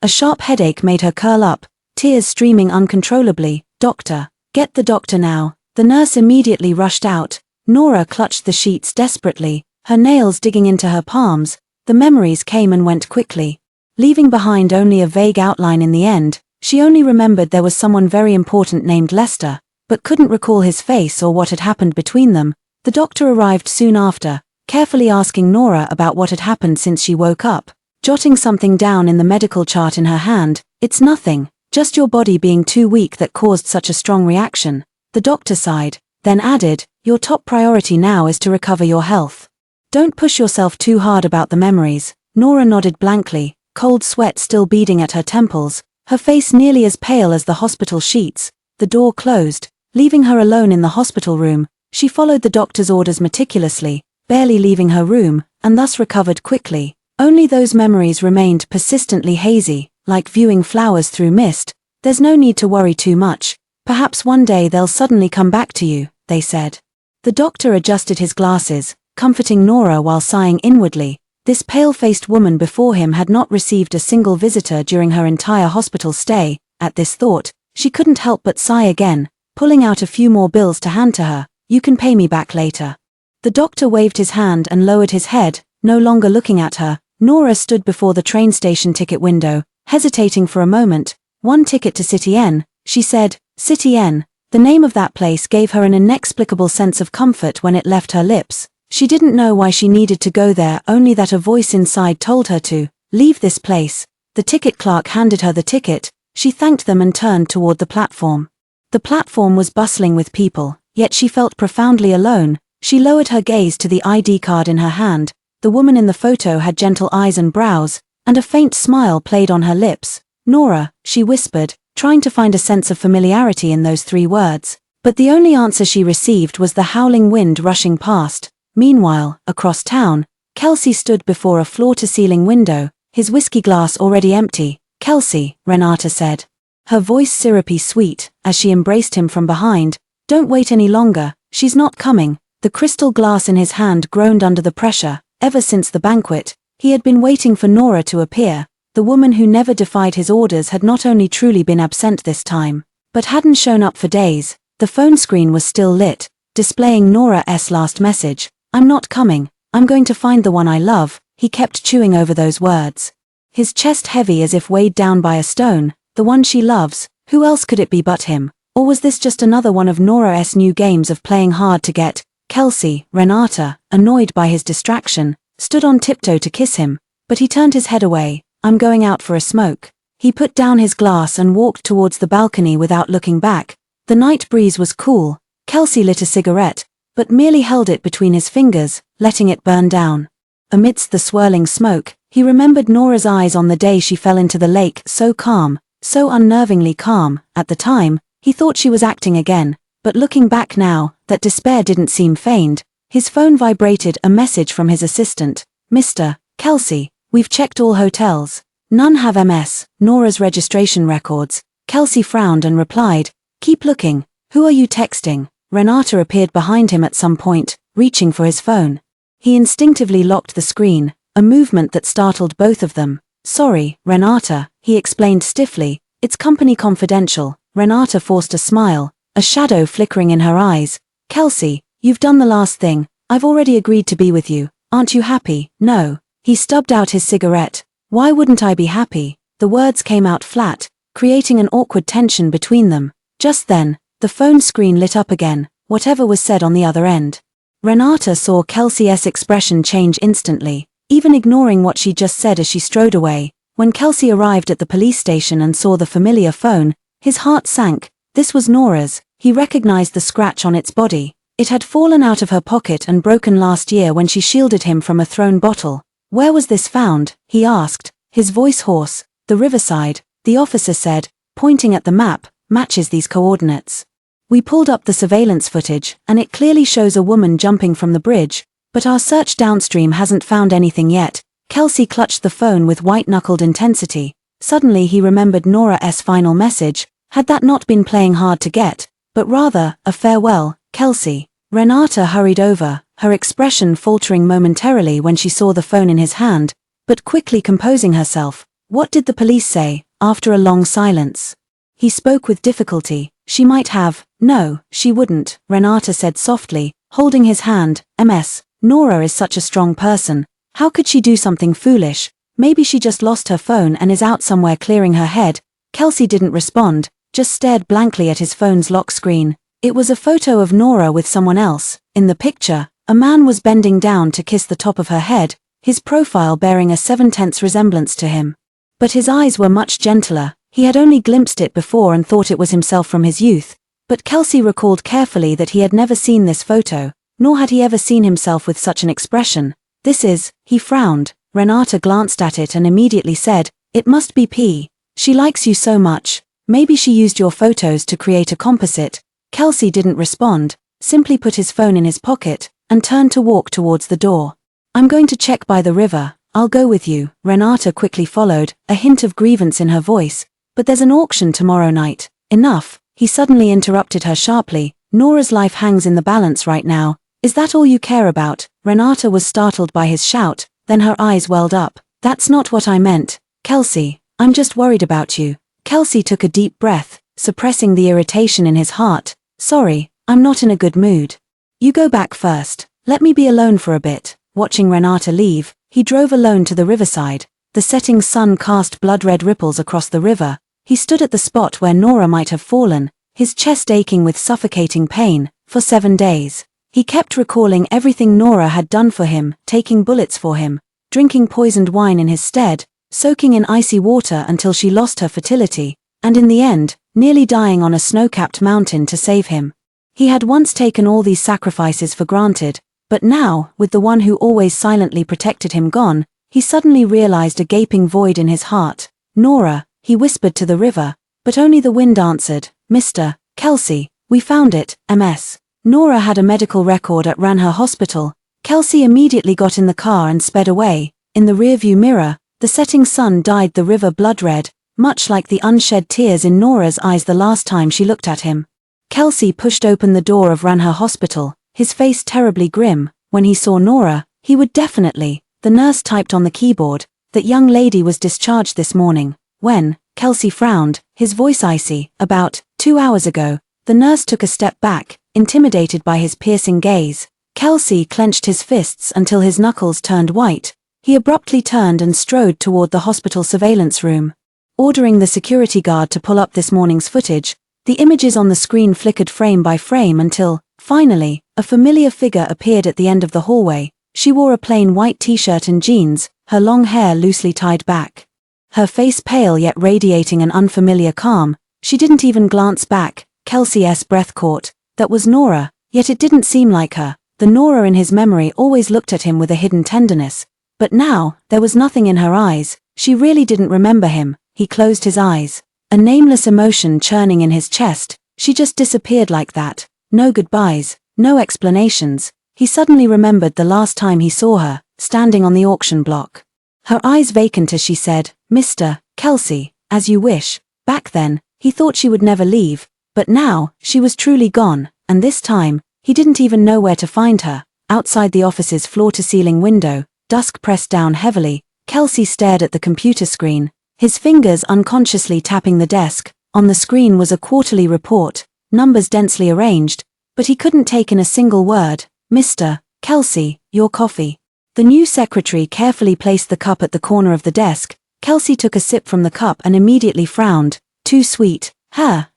S1: A sharp headache made her curl up, tears streaming uncontrollably. "Doctor, get the doctor now." The nurse immediately rushed out. Nora clutched the sheets desperately, her nails digging into her palms. The memories came and went quickly, leaving behind only a vague outline in the end. She only remembered there was someone very important named Lester, but couldn't recall his face or what had happened between them. The doctor arrived soon after, carefully asking Nora about what had happened since she woke up, jotting something down in the medical chart in her hand. "It's nothing, just your body being too weak that caused such a strong reaction." The doctor sighed, then added, "Your top priority now is to recover your health. Don't push yourself too hard about the memories." Nora nodded blankly, cold sweat still beading at her temples, her face nearly as pale as the hospital sheets. The door closed, leaving her alone in the hospital room. She followed the doctor's orders meticulously, barely leaving her room, and thus recovered quickly. Only those memories remained persistently hazy, like viewing flowers through mist. "There's no need to worry too much. Perhaps one day they'll suddenly come back to you," they said. The doctor adjusted his glasses, comforting Nora while sighing inwardly. This pale-faced woman before him had not received a single visitor during her entire hospital stay. At this thought, she couldn't help but sigh again, pulling out a few more bills to hand to her. "You can pay me back later." The doctor waved his hand and lowered his head, no longer looking at her. Nora stood before the train station ticket window, hesitating for a moment. "One ticket to City N," she said. City N. The name of that place gave her an inexplicable sense of comfort when it left her lips. She didn't know why she needed to go there, only that a voice inside told her to leave this place. The ticket clerk handed her the ticket. She thanked them and turned toward the platform. The platform was bustling with people, yet she felt profoundly alone. She lowered her gaze to the ID card in her hand. The woman in the photo had gentle eyes and brows, and a faint smile played on her lips. Nora, she whispered, trying to find a sense of familiarity in those 3 words. But the only answer she received was the howling wind rushing past. Meanwhile, across town, Kelsey stood before a floor-to-ceiling window, his whiskey glass already empty. "Kelsey," Renata said. Her voice syrupy sweet, as she embraced him from behind. "Don't wait any longer, she's not coming." The crystal glass in his hand groaned under the pressure. Ever since the banquet, he had been waiting for Nora to appear. The woman who never defied his orders had not only truly been absent this time, but hadn't shown up for days. The phone screen was still lit, displaying Nora's last message. "I'm not coming, I'm going to find the one I love." He kept chewing over those words, his chest heavy as if weighed down by a stone. The one she loves, who else could it be but him? Or was this just another one of Nora's new games of playing hard to get? Kelsey, Renata, annoyed by his distraction, stood on tiptoe to kiss him, but he turned his head away. "I'm going out for a smoke." He put down his glass and walked towards the balcony without looking back. The night breeze was cool. Kelsey lit a cigarette, but merely held it between his fingers, letting it burn down. Amidst the swirling smoke, he remembered Nora's eyes on the day she fell into the lake, so calm, so unnervingly calm. At the time, he thought she was acting again, but looking back now, that despair didn't seem feigned. His phone vibrated, a message from his assistant. "Mr. Kelsey, we've checked all hotels. None have MS, Nora's registration records." Kelsey frowned and replied, "Keep looking. Who are you texting?" Renata appeared behind him at some point, reaching for his phone. He instinctively locked the screen, a movement that startled both of them. "Sorry, Renata," he explained stiffly, "it's company confidential." Renata forced a smile, a shadow flickering in her eyes. "Kelsey, you've done the last thing. I've already agreed to be with you. Aren't you happy?" "No." He stubbed out his cigarette. "Why wouldn't I be happy?" The words came out flat, creating an awkward tension between them. Just then, the phone screen lit up again, whatever was said on the other end. Renata saw Kelsey's expression change instantly, even ignoring what she just said as she strode away. When Kelsey arrived at the police station and saw the familiar phone, his heart sank. This was Nora's. He recognized the scratch on its body. It had fallen out of her pocket and broken last year when she shielded him from a thrown bottle. "Where was this found?" he asked, his voice hoarse. "The riverside," the officer said, pointing at the map, "matches these coordinates. We pulled up the surveillance footage, and it clearly shows a woman jumping from the bridge, but our search downstream hasn't found anything yet." Kelsey clutched the phone with white-knuckled intensity. Suddenly he remembered Nora's final message. Had that not been playing hard to get, but rather, a farewell? "Kelsey." Renata hurried over, her expression faltering momentarily when she saw the phone in his hand, but quickly composing herself. "What did the police say?" After a long silence, he spoke with difficulty. "She might have." "No, she wouldn't," Renata said softly, holding his hand. "MS. Nora is such a strong person. How could she do something foolish? Maybe she just lost her phone and is out somewhere clearing her head." Kelsey didn't respond, just stared blankly at his phone's lock screen. It was a photo of Nora with someone else. In the picture, a man was bending down to kiss the top of her head, his profile bearing a 7/10 resemblance to him. But his eyes were much gentler. He had only glimpsed it before and thought it was himself from his youth. But Kelsey recalled carefully that he had never seen this photo, nor had he ever seen himself with such an expression. "This is," he frowned. Renata glanced at it and immediately said, "It must be P. She likes you so much. Maybe she used your photos to create a composite." Kelsey didn't respond, simply put his phone in his pocket, and turned to walk towards the door. "I'm going to check by the river. I'll go with you." Renata quickly followed, a hint of grievance in her voice. "But there's an auction tomorrow night." "Enough," he suddenly interrupted her sharply. "Nora's life hangs in the balance right now. Is that all you care about?" Renata was startled by his shout, then her eyes welled up. "That's not what I meant, Kelsey. I'm just worried about you." Kelsey took a deep breath, suppressing the irritation in his heart. "Sorry, I'm not in a good mood. You go back first. Let me be alone for a bit." Watching Renata leave, he drove alone to the riverside. The setting sun cast blood-red ripples across the river. He stood at the spot where Nora might have fallen, his chest aching with suffocating pain. For 7 days, he kept recalling everything Nora had done for him, taking bullets for him, drinking poisoned wine in his stead, soaking in icy water until she lost her fertility, and in the end, nearly dying on a snow-capped mountain to save him. He had once taken all these sacrifices for granted, but now, with the one who always silently protected him gone, he suddenly realized a gaping void in his heart. "Nora," he whispered to the river, but only the wind answered, "Mr. Kelsey, we found it, Ms." Nora had a medical record at Ranher Hospital. Kelsey immediately got in the car and sped away. In the rearview mirror, the setting sun dyed the river blood red, much like the unshed tears in Nora's eyes the last time she looked at him. Kelsey pushed open the door of Ranher Hospital, his face terribly grim. When he saw Nora, he would definitely. The nurse typed on the keyboard, "That young lady was discharged this morning." When Kelsey frowned, his voice icy, "About 2 hours ago." The nurse took a step back, intimidated by his piercing gaze. Kelsey clenched his fists until his knuckles turned white. He abruptly turned and strode toward the hospital surveillance room. Ordering the security guard to pull up this morning's footage, the images on the screen flickered frame by frame until, finally, a familiar figure appeared at the end of the hallway. She wore a plain white t-shirt and jeans, her long hair loosely tied back. Her face pale yet radiating an unfamiliar calm. She didn't even glance back. Kelsey's breath caught. That was Nora, yet it didn't seem like her. The Nora in his memory always looked at him with a hidden tenderness. But now, there was nothing in her eyes. She really didn't remember him. He closed his eyes. A nameless emotion churning in his chest. She just disappeared like that. No goodbyes, no explanations. He suddenly remembered the last time he saw her, standing on the auction block. Her eyes vacant as she said, "Mr. Kelsey, as you wish." Back then, he thought she would never leave, but now, she was truly gone, and this time, he didn't even know where to find her. Outside the office's floor-to-ceiling window, dusk pressed down heavily, Kelsey stared at the computer screen, his fingers unconsciously tapping the desk. On the screen was a quarterly report, numbers densely arranged, but he couldn't take in a single word. "Mr. Kelsey, your coffee." The new secretary carefully placed the cup at the corner of the desk. Kelsey took a sip from the cup and immediately frowned. "Too sweet."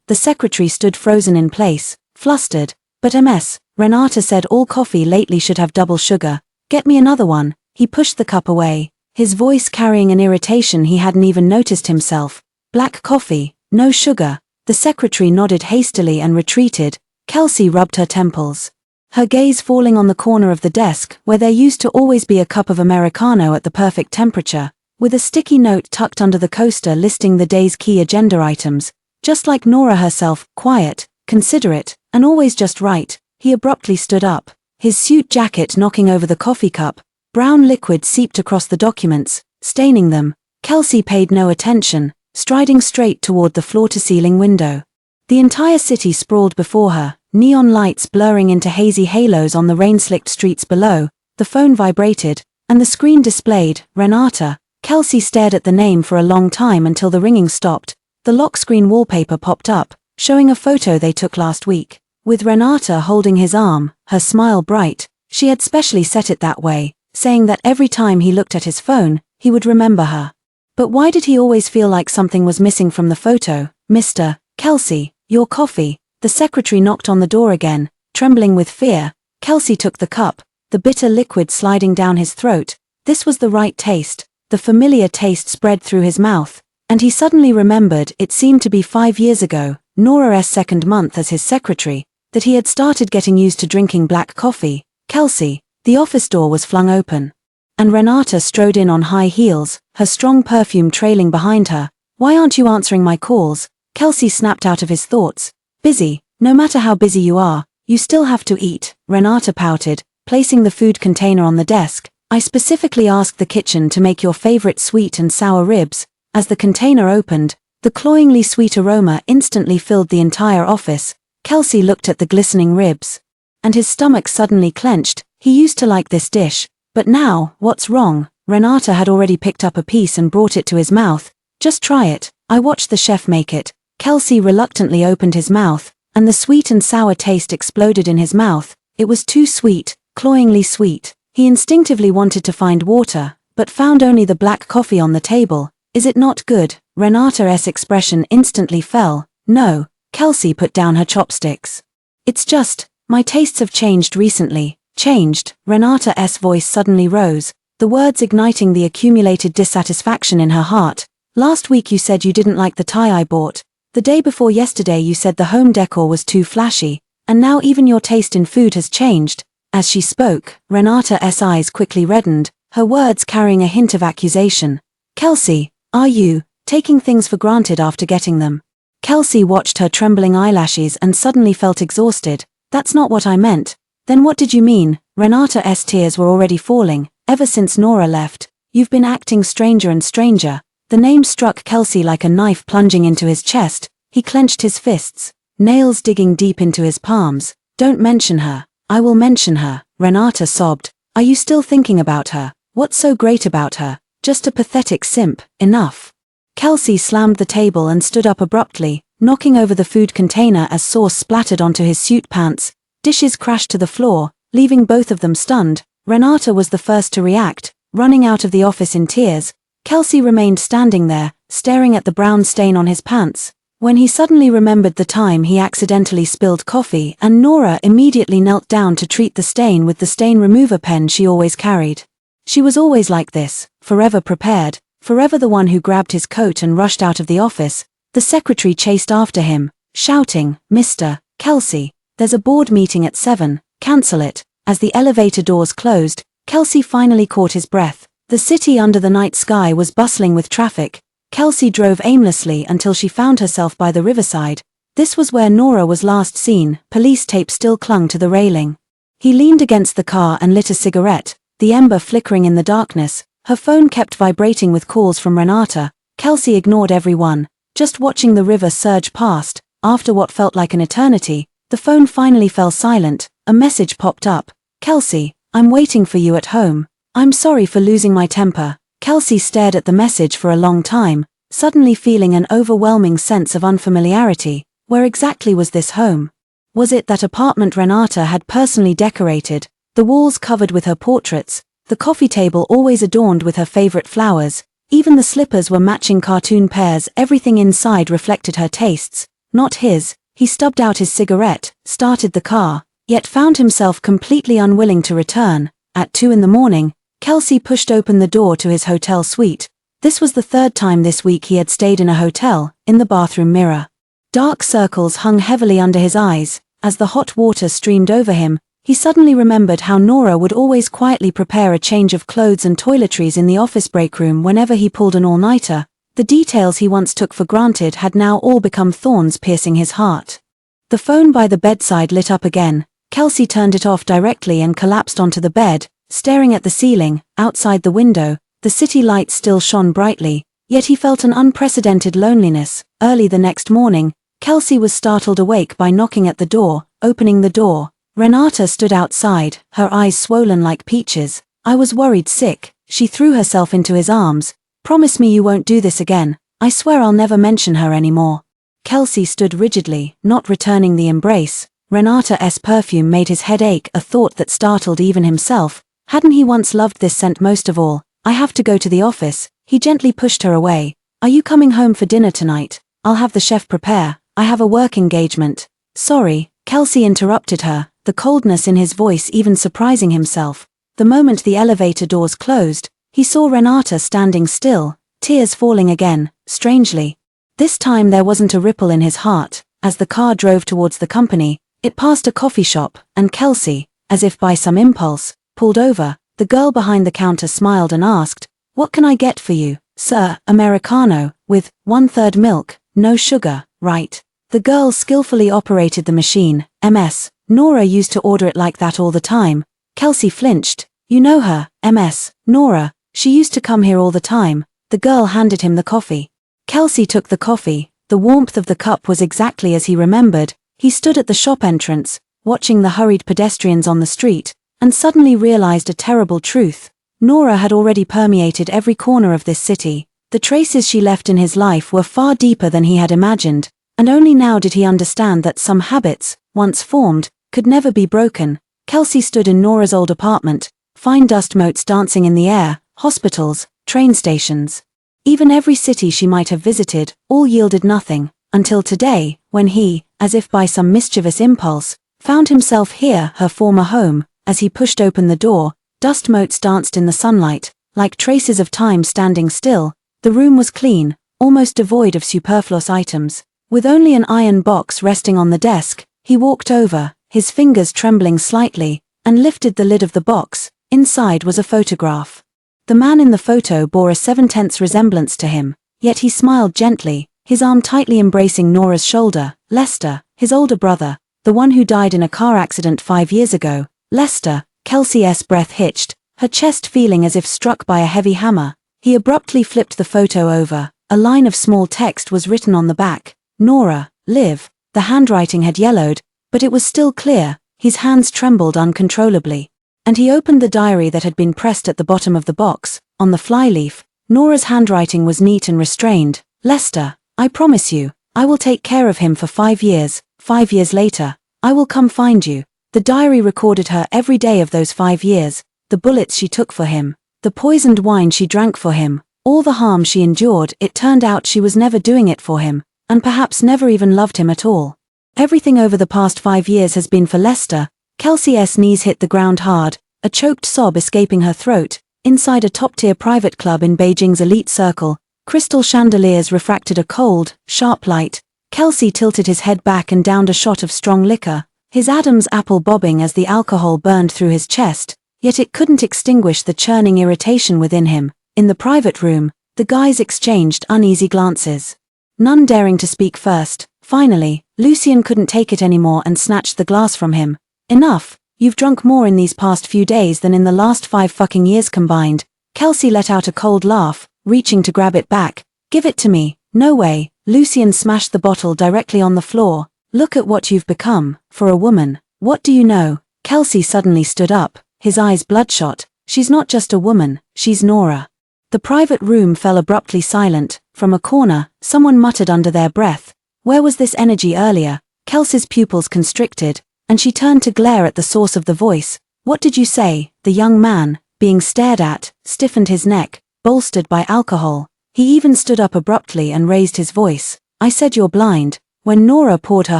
S1: The secretary stood frozen in place, flustered. "But Ms. Renata said all coffee lately should have double sugar. Get me another one." He pushed the cup away, his voice carrying an irritation he hadn't even noticed himself. "Black coffee, no sugar." The secretary nodded hastily and retreated. Kelsey rubbed her temples, her gaze falling on the corner of the desk where there used to always be a cup of Americano at the perfect temperature, with a sticky note tucked under the coaster listing the day's key agenda items. Just like Nora herself, quiet, considerate, and always just right. He abruptly stood up, his suit jacket knocking over the coffee cup. Brown liquid seeped across the documents, staining them. Kelsey paid no attention, striding straight toward the floor-to-ceiling window. The entire city sprawled before her, neon lights blurring into hazy halos on the rain-slicked streets below. The phone vibrated, and the screen displayed, "Renata." Kelsey stared at the name for a long time until the ringing stopped. The lock screen wallpaper popped up, showing a photo they took last week, with Renata holding his arm, her smile bright. She had specially set it that way, saying that every time he looked at his phone, he would remember her. But why did he always feel like something was missing from the photo? "Mr. Kelsey, your coffee." The secretary knocked on the door again, trembling with fear. Kelsey took the cup, the bitter liquid sliding down his throat. This was the right taste. The familiar taste spread through his mouth, and he suddenly remembered it seemed to be 5 years ago, Nora's second month as his secretary, that he had started getting used to drinking black coffee. "Kelsey." The office door was flung open, and Renata strode in on high heels, her strong perfume trailing behind her. "Why aren't you answering my calls?" Kelsey snapped out of his thoughts. "Busy. No matter how busy you are, you still have to eat," Renata pouted, placing the food container on the desk. "I specifically asked the kitchen to make your favorite sweet and sour ribs." As the container opened, the cloyingly sweet aroma instantly filled the entire office. Kelsey looked at the glistening ribs, and his stomach suddenly clenched. He used to like this dish, but now, what's wrong? Renata had already picked up a piece and brought it to his mouth. "Just try it. I watched the chef make it." Kelsey reluctantly opened his mouth, and the sweet and sour taste exploded in his mouth. It was too sweet, cloyingly sweet. He instinctively wanted to find water, but found only the black coffee on the table. "Is it not good?" Renata's expression instantly fell. "No." Kelsey put down her chopsticks. "It's just, my tastes have changed recently." "Changed?" Renata's voice suddenly rose, the words igniting the accumulated dissatisfaction in her heart. "Last week you said you didn't like the tie I bought. The day before yesterday you said the home decor was too flashy, and now even your taste in food has changed." As she spoke, Renata's eyes quickly reddened, her words carrying a hint of accusation. "Kelsey, are you taking things for granted after getting them?" Kelsey watched her trembling eyelashes and suddenly felt exhausted. "That's not what I meant." "Then what did you mean?" Renata's tears were already falling. "Ever since Nora left, you've been acting stranger and stranger." The name struck Kelsey like a knife plunging into his chest. He clenched his fists, nails digging deep into his palms. "Don't mention her." "I will mention her," Renata sobbed. "Are you still thinking about her? What's so great about her? Just a pathetic simp." "Enough." Kelsey slammed the table and stood up abruptly, knocking over the food container as sauce splattered onto his suit pants. Dishes crashed to the floor, leaving both of them stunned. Renata was the first to react, running out of the office in tears. Kelsey remained standing there, staring at the brown stain on his pants. When he suddenly remembered the time he accidentally spilled coffee, and Nora immediately knelt down to treat the stain with the stain remover pen she always carried. She was always like this, forever prepared, forever the one who grabbed his coat and rushed out of the office. The secretary chased after him, shouting, "Mr. Kelsey, there's a board meeting at 7, cancel it." As the elevator doors closed, Kelsey finally caught his breath. The city under the night sky was bustling with traffic. Kelsey drove aimlessly until she found herself by the riverside. This was where Nora was last seen. Police tape still clung to the railing. He leaned against the car and lit a cigarette, the ember flickering in the darkness. Her phone kept vibrating with calls from Renata. Kelsey ignored everyone, just watching the river surge past. After what felt like an eternity, the phone finally fell silent. A message popped up. "Kelsey, I'm waiting for you at home. I'm sorry for losing my temper." Kelsey stared at the message for a long time, suddenly feeling an overwhelming sense of unfamiliarity. Where exactly was this home? Was it that apartment Renata had personally decorated, the walls covered with her portraits, the coffee table always adorned with her favorite flowers? Even the slippers were matching cartoon pairs. Everything inside reflected her tastes, not his. He stubbed out his cigarette, started the car, yet found himself completely unwilling to return. At 2 in the morning, Kelsey pushed open the door to his hotel suite. This was the third time this week he had stayed in a hotel. In the bathroom mirror, dark circles hung heavily under his eyes. As the hot water streamed over him, he suddenly remembered how Nora would always quietly prepare a change of clothes and toiletries in the office break room whenever he pulled an all-nighter. The details he once took for granted had now all become thorns piercing his heart. The phone by the bedside lit up again. Kelsey turned it off directly and collapsed onto the bed, staring at the ceiling. Outside the window, the city lights still shone brightly, yet he felt an unprecedented loneliness. Early the next morning, Kelsey was startled awake by knocking at the door. Opening the door, Renata stood outside, her eyes swollen like peaches. "I was worried sick." She threw herself into his arms. "Promise me you won't do this again. I swear I'll never mention her anymore." Kelsey stood rigidly, not returning the embrace. Renata's perfume made his head ache, a thought that startled even himself. Hadn't he once loved this scent most of all? "I have to go to the office." He gently pushed her away. "Are you coming home for dinner tonight? I'll have the chef prepare. I have a work engagement." "Sorry," Kelsey interrupted her, the coldness in his voice even surprising himself. The moment the elevator doors closed, he saw Renata standing still, tears falling again, strangely. This time there wasn't a ripple in his heart. As the car drove towards the company, it passed a coffee shop, and Kelsey, as if by some impulse, pulled over. The girl behind the counter smiled and asked, "What can I get for you?" "Sir, Americano, with 1/3 milk, no sugar, right?" The girl skillfully operated the machine. MS. Nora used to order it like that all the time. Kelsey flinched. "You know her, MS. Nora, she used to come here all the time." The girl handed him the coffee. Kelsey took the coffee. The warmth of the cup was exactly as he remembered. He stood at the shop entrance, watching the hurried pedestrians on the street, and suddenly realized a terrible truth. Nora had already permeated every corner of this city. The traces she left in his life were far deeper than he had imagined, and only now did he understand that some habits, once formed, could never be broken. Kelsey stood in Nora's old apartment, fine dust motes dancing in the air, hospitals, train stations. Even every city she might have visited, all yielded nothing, until today, when he, as if by some mischievous impulse, found himself here, her former home. As he pushed open the door, dust motes danced in the sunlight, like traces of time standing still. The room was clean, almost devoid of superfluous items. With only an iron box resting on the desk, he walked over, his fingers trembling slightly, and lifted the lid of the box. Inside was a photograph. The man in the photo bore a 7/10 resemblance to him, yet he smiled gently, his arm tightly embracing Nora's shoulder. Lester, his older brother, the one who died in a car accident 5 years ago. Lester, Kelsey's breath hitched, her chest feeling as if struck by a heavy hammer. He abruptly flipped the photo over. A line of small text was written on the back. Nora, live. The handwriting had yellowed, but it was still clear. His hands trembled uncontrollably. And he opened the diary that had been pressed at the bottom of the box. On the flyleaf, Nora's handwriting was neat and restrained. Lester, I promise you, I will take care of him for 5 years. 5 years later, I will come find you. The diary recorded her every day of those 5 years, the bullets she took for him, the poisoned wine she drank for him, all the harm she endured. It turned out she was never doing it for him, and perhaps never even loved him at all. Everything over the past 5 years has been for Lester. Kelsey's knees hit the ground hard, a choked sob escaping her throat. Inside a top-tier private club in Beijing's elite circle, crystal chandeliers refracted a cold, sharp light. Kelsey tilted his head back and downed a shot of strong liquor, his Adam's apple bobbing as the alcohol burned through his chest, yet it couldn't extinguish the churning irritation within him. In the private room, the guys exchanged uneasy glances, none daring to speak first. Finally, Lucien couldn't take it anymore and snatched the glass from him. Enough, you've drunk more in these past few days than in the last 5 fucking years combined. Kelsey let out a cold laugh, reaching to grab it back. Give it to me. No way. Lucien smashed the bottle directly on the floor. Look at what you've become, for a woman. What do you know? Kelsey suddenly stood up, his eyes bloodshot. She's not just a woman, she's Nora. The private room fell abruptly silent. From a corner, someone muttered under their breath. Where was this energy earlier? Kelsey's pupils constricted, and she turned to glare at the source of the voice. What did you say? The young man, being stared at, stiffened his neck, bolstered by alcohol. He even stood up abruptly and raised his voice. I said you're blind. When Nora poured her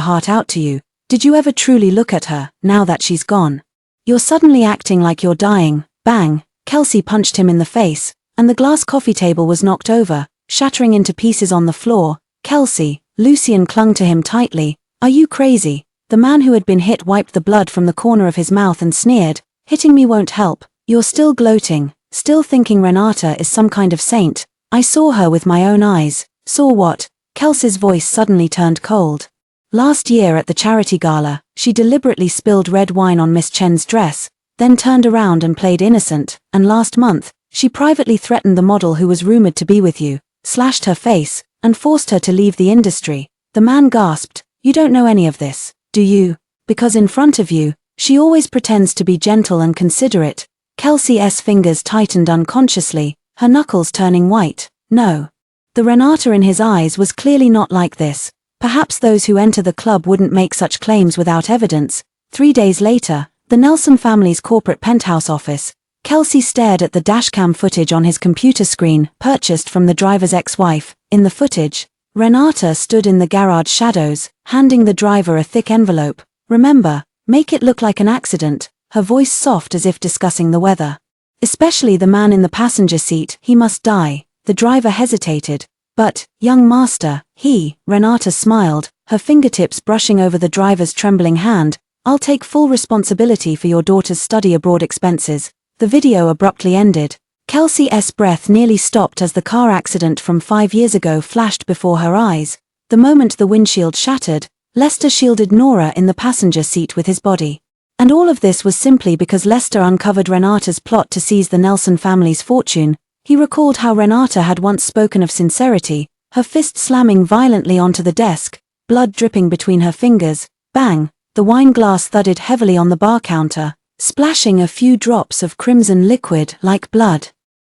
S1: heart out to you, did you ever truly look at her, now that she's gone? You're suddenly acting like you're dying. Bang! Kelsey punched him in the face, and the glass coffee table was knocked over, shattering into pieces on the floor. Kelsey, Lucien clung to him tightly. Are you crazy? The man who had been hit wiped the blood from the corner of his mouth and sneered. Hitting me won't help. You're still gloating, still thinking Renata is some kind of saint. I saw her with my own eyes. Saw what? Kelsey's voice suddenly turned cold. Last year at the charity gala, she deliberately spilled red wine on Miss Chen's dress, then turned around and played innocent, and last month, she privately threatened the model who was rumored to be with you, slashed her face, and forced her to leave the industry. The man gasped. You don't know any of this, do you? Because in front of you, she always pretends to be gentle and considerate. Kelsey's fingers tightened unconsciously, her knuckles turning white. No. The Renata in his eyes was clearly not like this. Perhaps those who enter the club wouldn't make such claims without evidence. 3 days later, the Nelson family's corporate penthouse office. Kelsey stared at the dashcam footage on his computer screen, purchased from the driver's ex-wife. In the footage, Renata stood in the garage shadows, handing the driver a thick envelope. Remember, make it look like an accident, her voice soft as if discussing the weather. Especially the man in the passenger seat, he must die. The driver hesitated. But, young master, Renata smiled, her fingertips brushing over the driver's trembling hand. I'll take full responsibility for your daughter's study abroad expenses. The video abruptly ended. Kelsey's breath nearly stopped as the car accident from 5 years ago flashed before her eyes. The moment the windshield shattered, Lester shielded Nora in the passenger seat with his body. And all of this was simply because Lester uncovered Renata's plot to seize the Nelson family's fortune. He recalled how Renata had once spoken of sincerity, her fist slamming violently onto the desk, blood dripping between her fingers. Bang! The wine glass thudded heavily on the bar counter, splashing a few drops of crimson liquid like blood.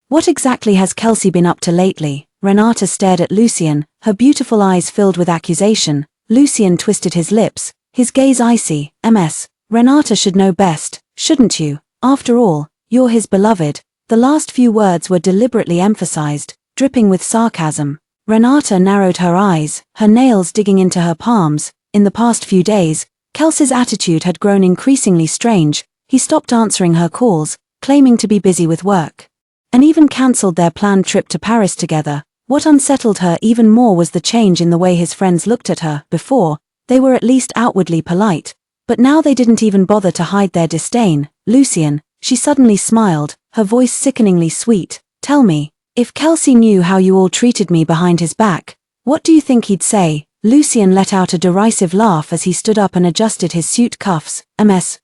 S1: What exactly has Kelsey been up to lately? Renata stared at Lucien, her beautiful eyes filled with accusation. Lucien twisted his lips, his gaze icy. Ms. Renata should know best, shouldn't you? After all, you're his beloved. The last few words were deliberately emphasized, dripping with sarcasm. Renata narrowed her eyes, her nails digging into her palms. In the past few days, Kelsey's attitude had grown increasingly strange. He stopped answering her calls, claiming to be busy with work, and even cancelled their planned trip to Paris together. What unsettled her even more was the change in the way his friends looked at her. Before, they were at least outwardly polite, but now they didn't even bother to hide their disdain. Lucien, she suddenly smiled, her voice sickeningly sweet. Tell me, if Kelsey knew how you all treated me behind his back, what do you think he'd say? Lucien let out a derisive laugh as he stood up and adjusted his suit cuffs.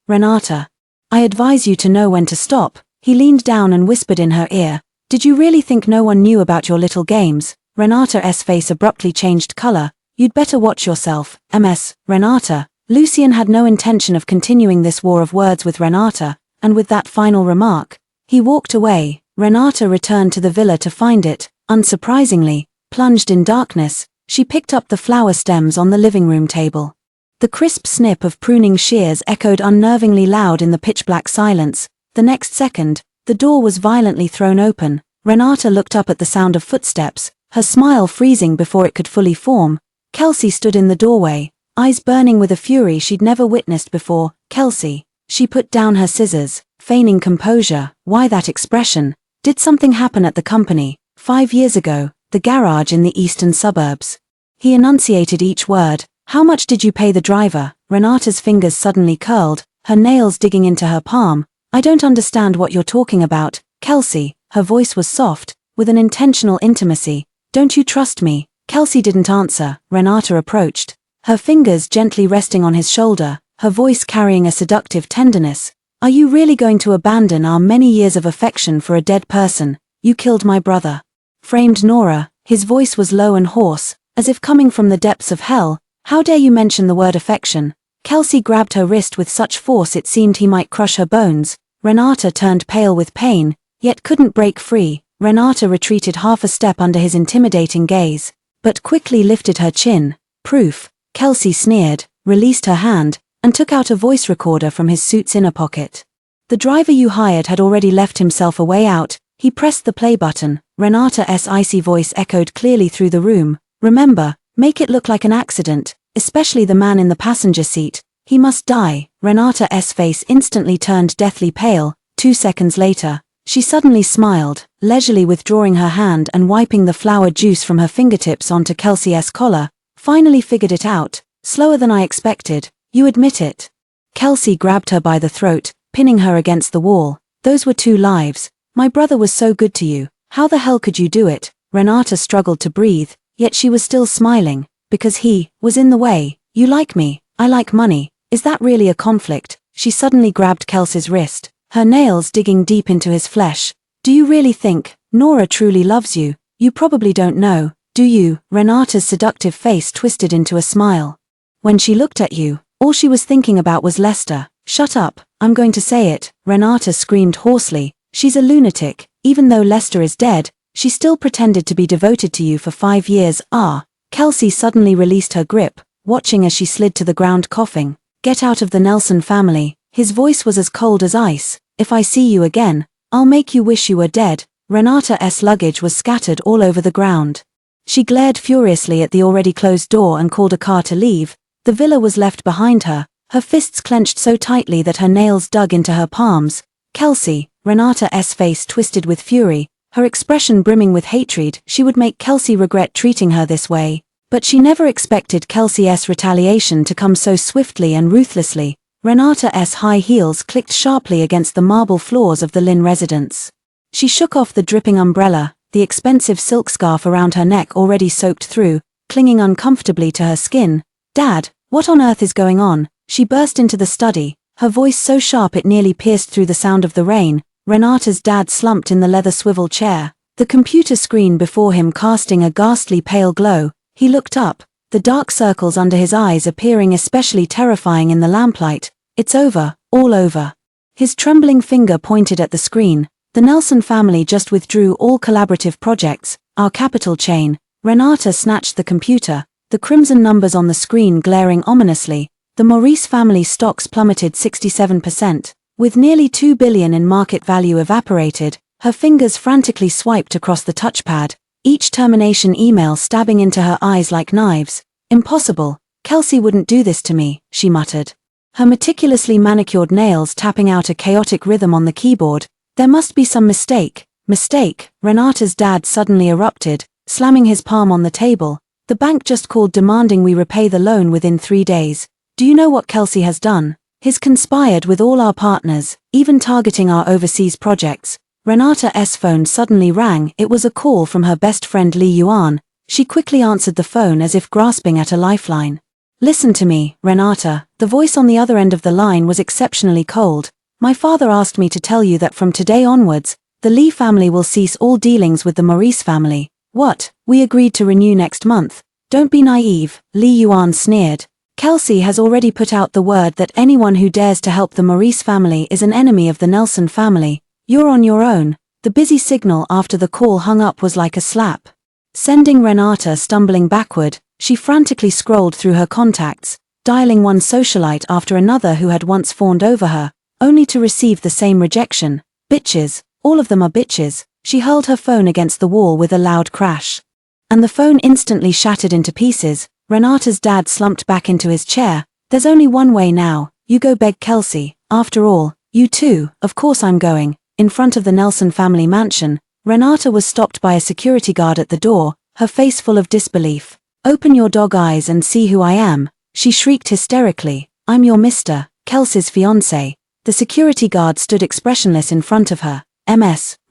S1: Renata, I advise you to know when to stop. He leaned down and whispered in her ear. Did you really think no one knew about your little games? Renata's face abruptly changed color. You'd better watch yourself. Renata. Lucien had no intention of continuing this war of words with Renata, and with that final remark, he walked away. Renata returned to the villa to find it, unsurprisingly, plunged in darkness. She picked up the flower stems on the living room table. The crisp snip of pruning shears echoed unnervingly loud in the pitch-black silence. The next second, the door was violently thrown open. Renata looked up at the sound of footsteps, her smile freezing before it could fully form. Kelsey stood in the doorway, eyes burning with a fury she'd never witnessed before. Kelsey. She put down her scissors, feigning composure. Why that expression? Did something happen at the company? 5 years ago, the garage in the eastern suburbs. He enunciated each word. How much did you pay the driver? Renata's fingers suddenly curled, her nails digging into her palm. I don't understand what you're talking about, Kelsey. Her voice was soft, with an intentional intimacy. Don't you trust me? Kelsey didn't answer. Renata approached, her fingers gently resting on his shoulder, her voice carrying a seductive tenderness. Are you really going to abandon our many years of affection for a dead person? You killed my brother. Framed Nora, his voice was low and hoarse, as if coming from the depths of hell. How dare you mention the word affection? Kelsey grabbed her wrist with such force it seemed he might crush her bones. Renata turned pale with pain, yet couldn't break free. Renata retreated half a step under his intimidating gaze, but quickly lifted her chin. Proof. Kelsey sneered, released her hand, and took out a voice recorder from his suit's inner pocket. The driver you hired had already left himself a way out. He pressed the play button. Renata's icy voice echoed clearly through the room. Remember, make it look like an accident, especially the man in the passenger seat. He must die. Renata's face instantly turned deathly pale. 2 seconds later, she suddenly smiled, leisurely withdrawing her hand and wiping the flower juice from her fingertips onto Kelsey's collar. Finally figured it out. Slower than I expected. You admit it. Kelsey grabbed her by the throat, pinning her against the wall. Those were 2 lives. My brother was so good to you. How the hell could you do it? Renata struggled to breathe, yet she was still smiling. Because he was in the way. You like me, I like money. Is that really a conflict? She suddenly grabbed Kelsey's wrist, her nails digging deep into his flesh. Do you really think Nora truly loves you? You probably don't know, do you? Renata's seductive face twisted into a smile. When she looked at you, all she was thinking about was Lester. Shut up, I'm going to say it, Renata screamed hoarsely. She's a lunatic. Even though Lester is dead, she still pretended to be devoted to you for 5 years. Kelsey suddenly released her grip, watching as she slid to the ground coughing. Get out of the Nelson family. His voice was as cold as ice. If I see you again, I'll make you wish you were dead. Renata's luggage was scattered all over the ground. She glared furiously at the already closed door and called a car to leave. The villa was left behind her, her fists clenched so tightly that her nails dug into her palms. Kelsey, Renata's face twisted with fury, her expression brimming with hatred. She would make Kelsey regret treating her this way. But she never expected Kelsey's retaliation to come so swiftly and ruthlessly. Renata's high heels clicked sharply against the marble floors of the Lynn residence. She shook off the dripping umbrella, the expensive silk scarf around her neck already soaked through, clinging uncomfortably to her skin. Dad, what on earth is going on? She burst into the study, her voice so sharp it nearly pierced through the sound of the rain. Renata's dad slumped in the leather swivel chair, the computer screen before him casting a ghastly pale glow. He looked up, the dark circles under his eyes appearing especially terrifying in the lamplight. It's over, all over. His trembling finger pointed at the screen. The Nelson family just withdrew all collaborative projects, our capital chain. Renata snatched the computer, the crimson numbers on the screen glaring ominously. The Maurice family stocks plummeted 67%. With nearly $2 billion in market value evaporated, her fingers frantically swiped across the touchpad, each termination email stabbing into her eyes like knives. Impossible. Kelsey wouldn't do this to me, she muttered, her meticulously manicured nails tapping out a chaotic rhythm on the keyboard. There must be some mistake. Mistake? Renata's dad suddenly erupted, slamming his palm on the table. "The bank just called demanding we repay the loan within 3 days. Do you know what Kelsey has done? He's conspired with all our partners, even targeting our overseas projects." Renata's phone suddenly rang. It was a call from her best friend Li Yuan. She quickly answered the phone as if grasping at a lifeline. "Listen to me, Renata." The voice on the other end of the line was exceptionally cold. "My father asked me to tell you that from today onwards, the Li family will cease all dealings with the Maurice family." "What? We agreed to renew next month." "Don't be naive," Li Yuan sneered. "Kelsey has already put out the word that anyone who dares to help the Maurice family is an enemy of the Nelson family. You're on your own." The busy signal after the call hung up was like a slap, sending Renata stumbling backward. She frantically scrolled through her contacts, dialing one socialite after another who had once fawned over her, only to receive the same rejection. "Bitches, all of them are bitches." She hurled her phone against the wall with a loud crash, and the phone instantly shattered into pieces. Renata's dad slumped back into his chair. "There's only one way now. You go beg Kelsey. After all, you too." "Of course I'm going." In front of the Nelson family mansion, Renata was stopped by a security guard at the door, her face full of disbelief. "Open your dog eyes and see who I am," she shrieked hysterically. "I'm your Mr. Kelsey's fiancé." The security guard stood expressionless in front of her.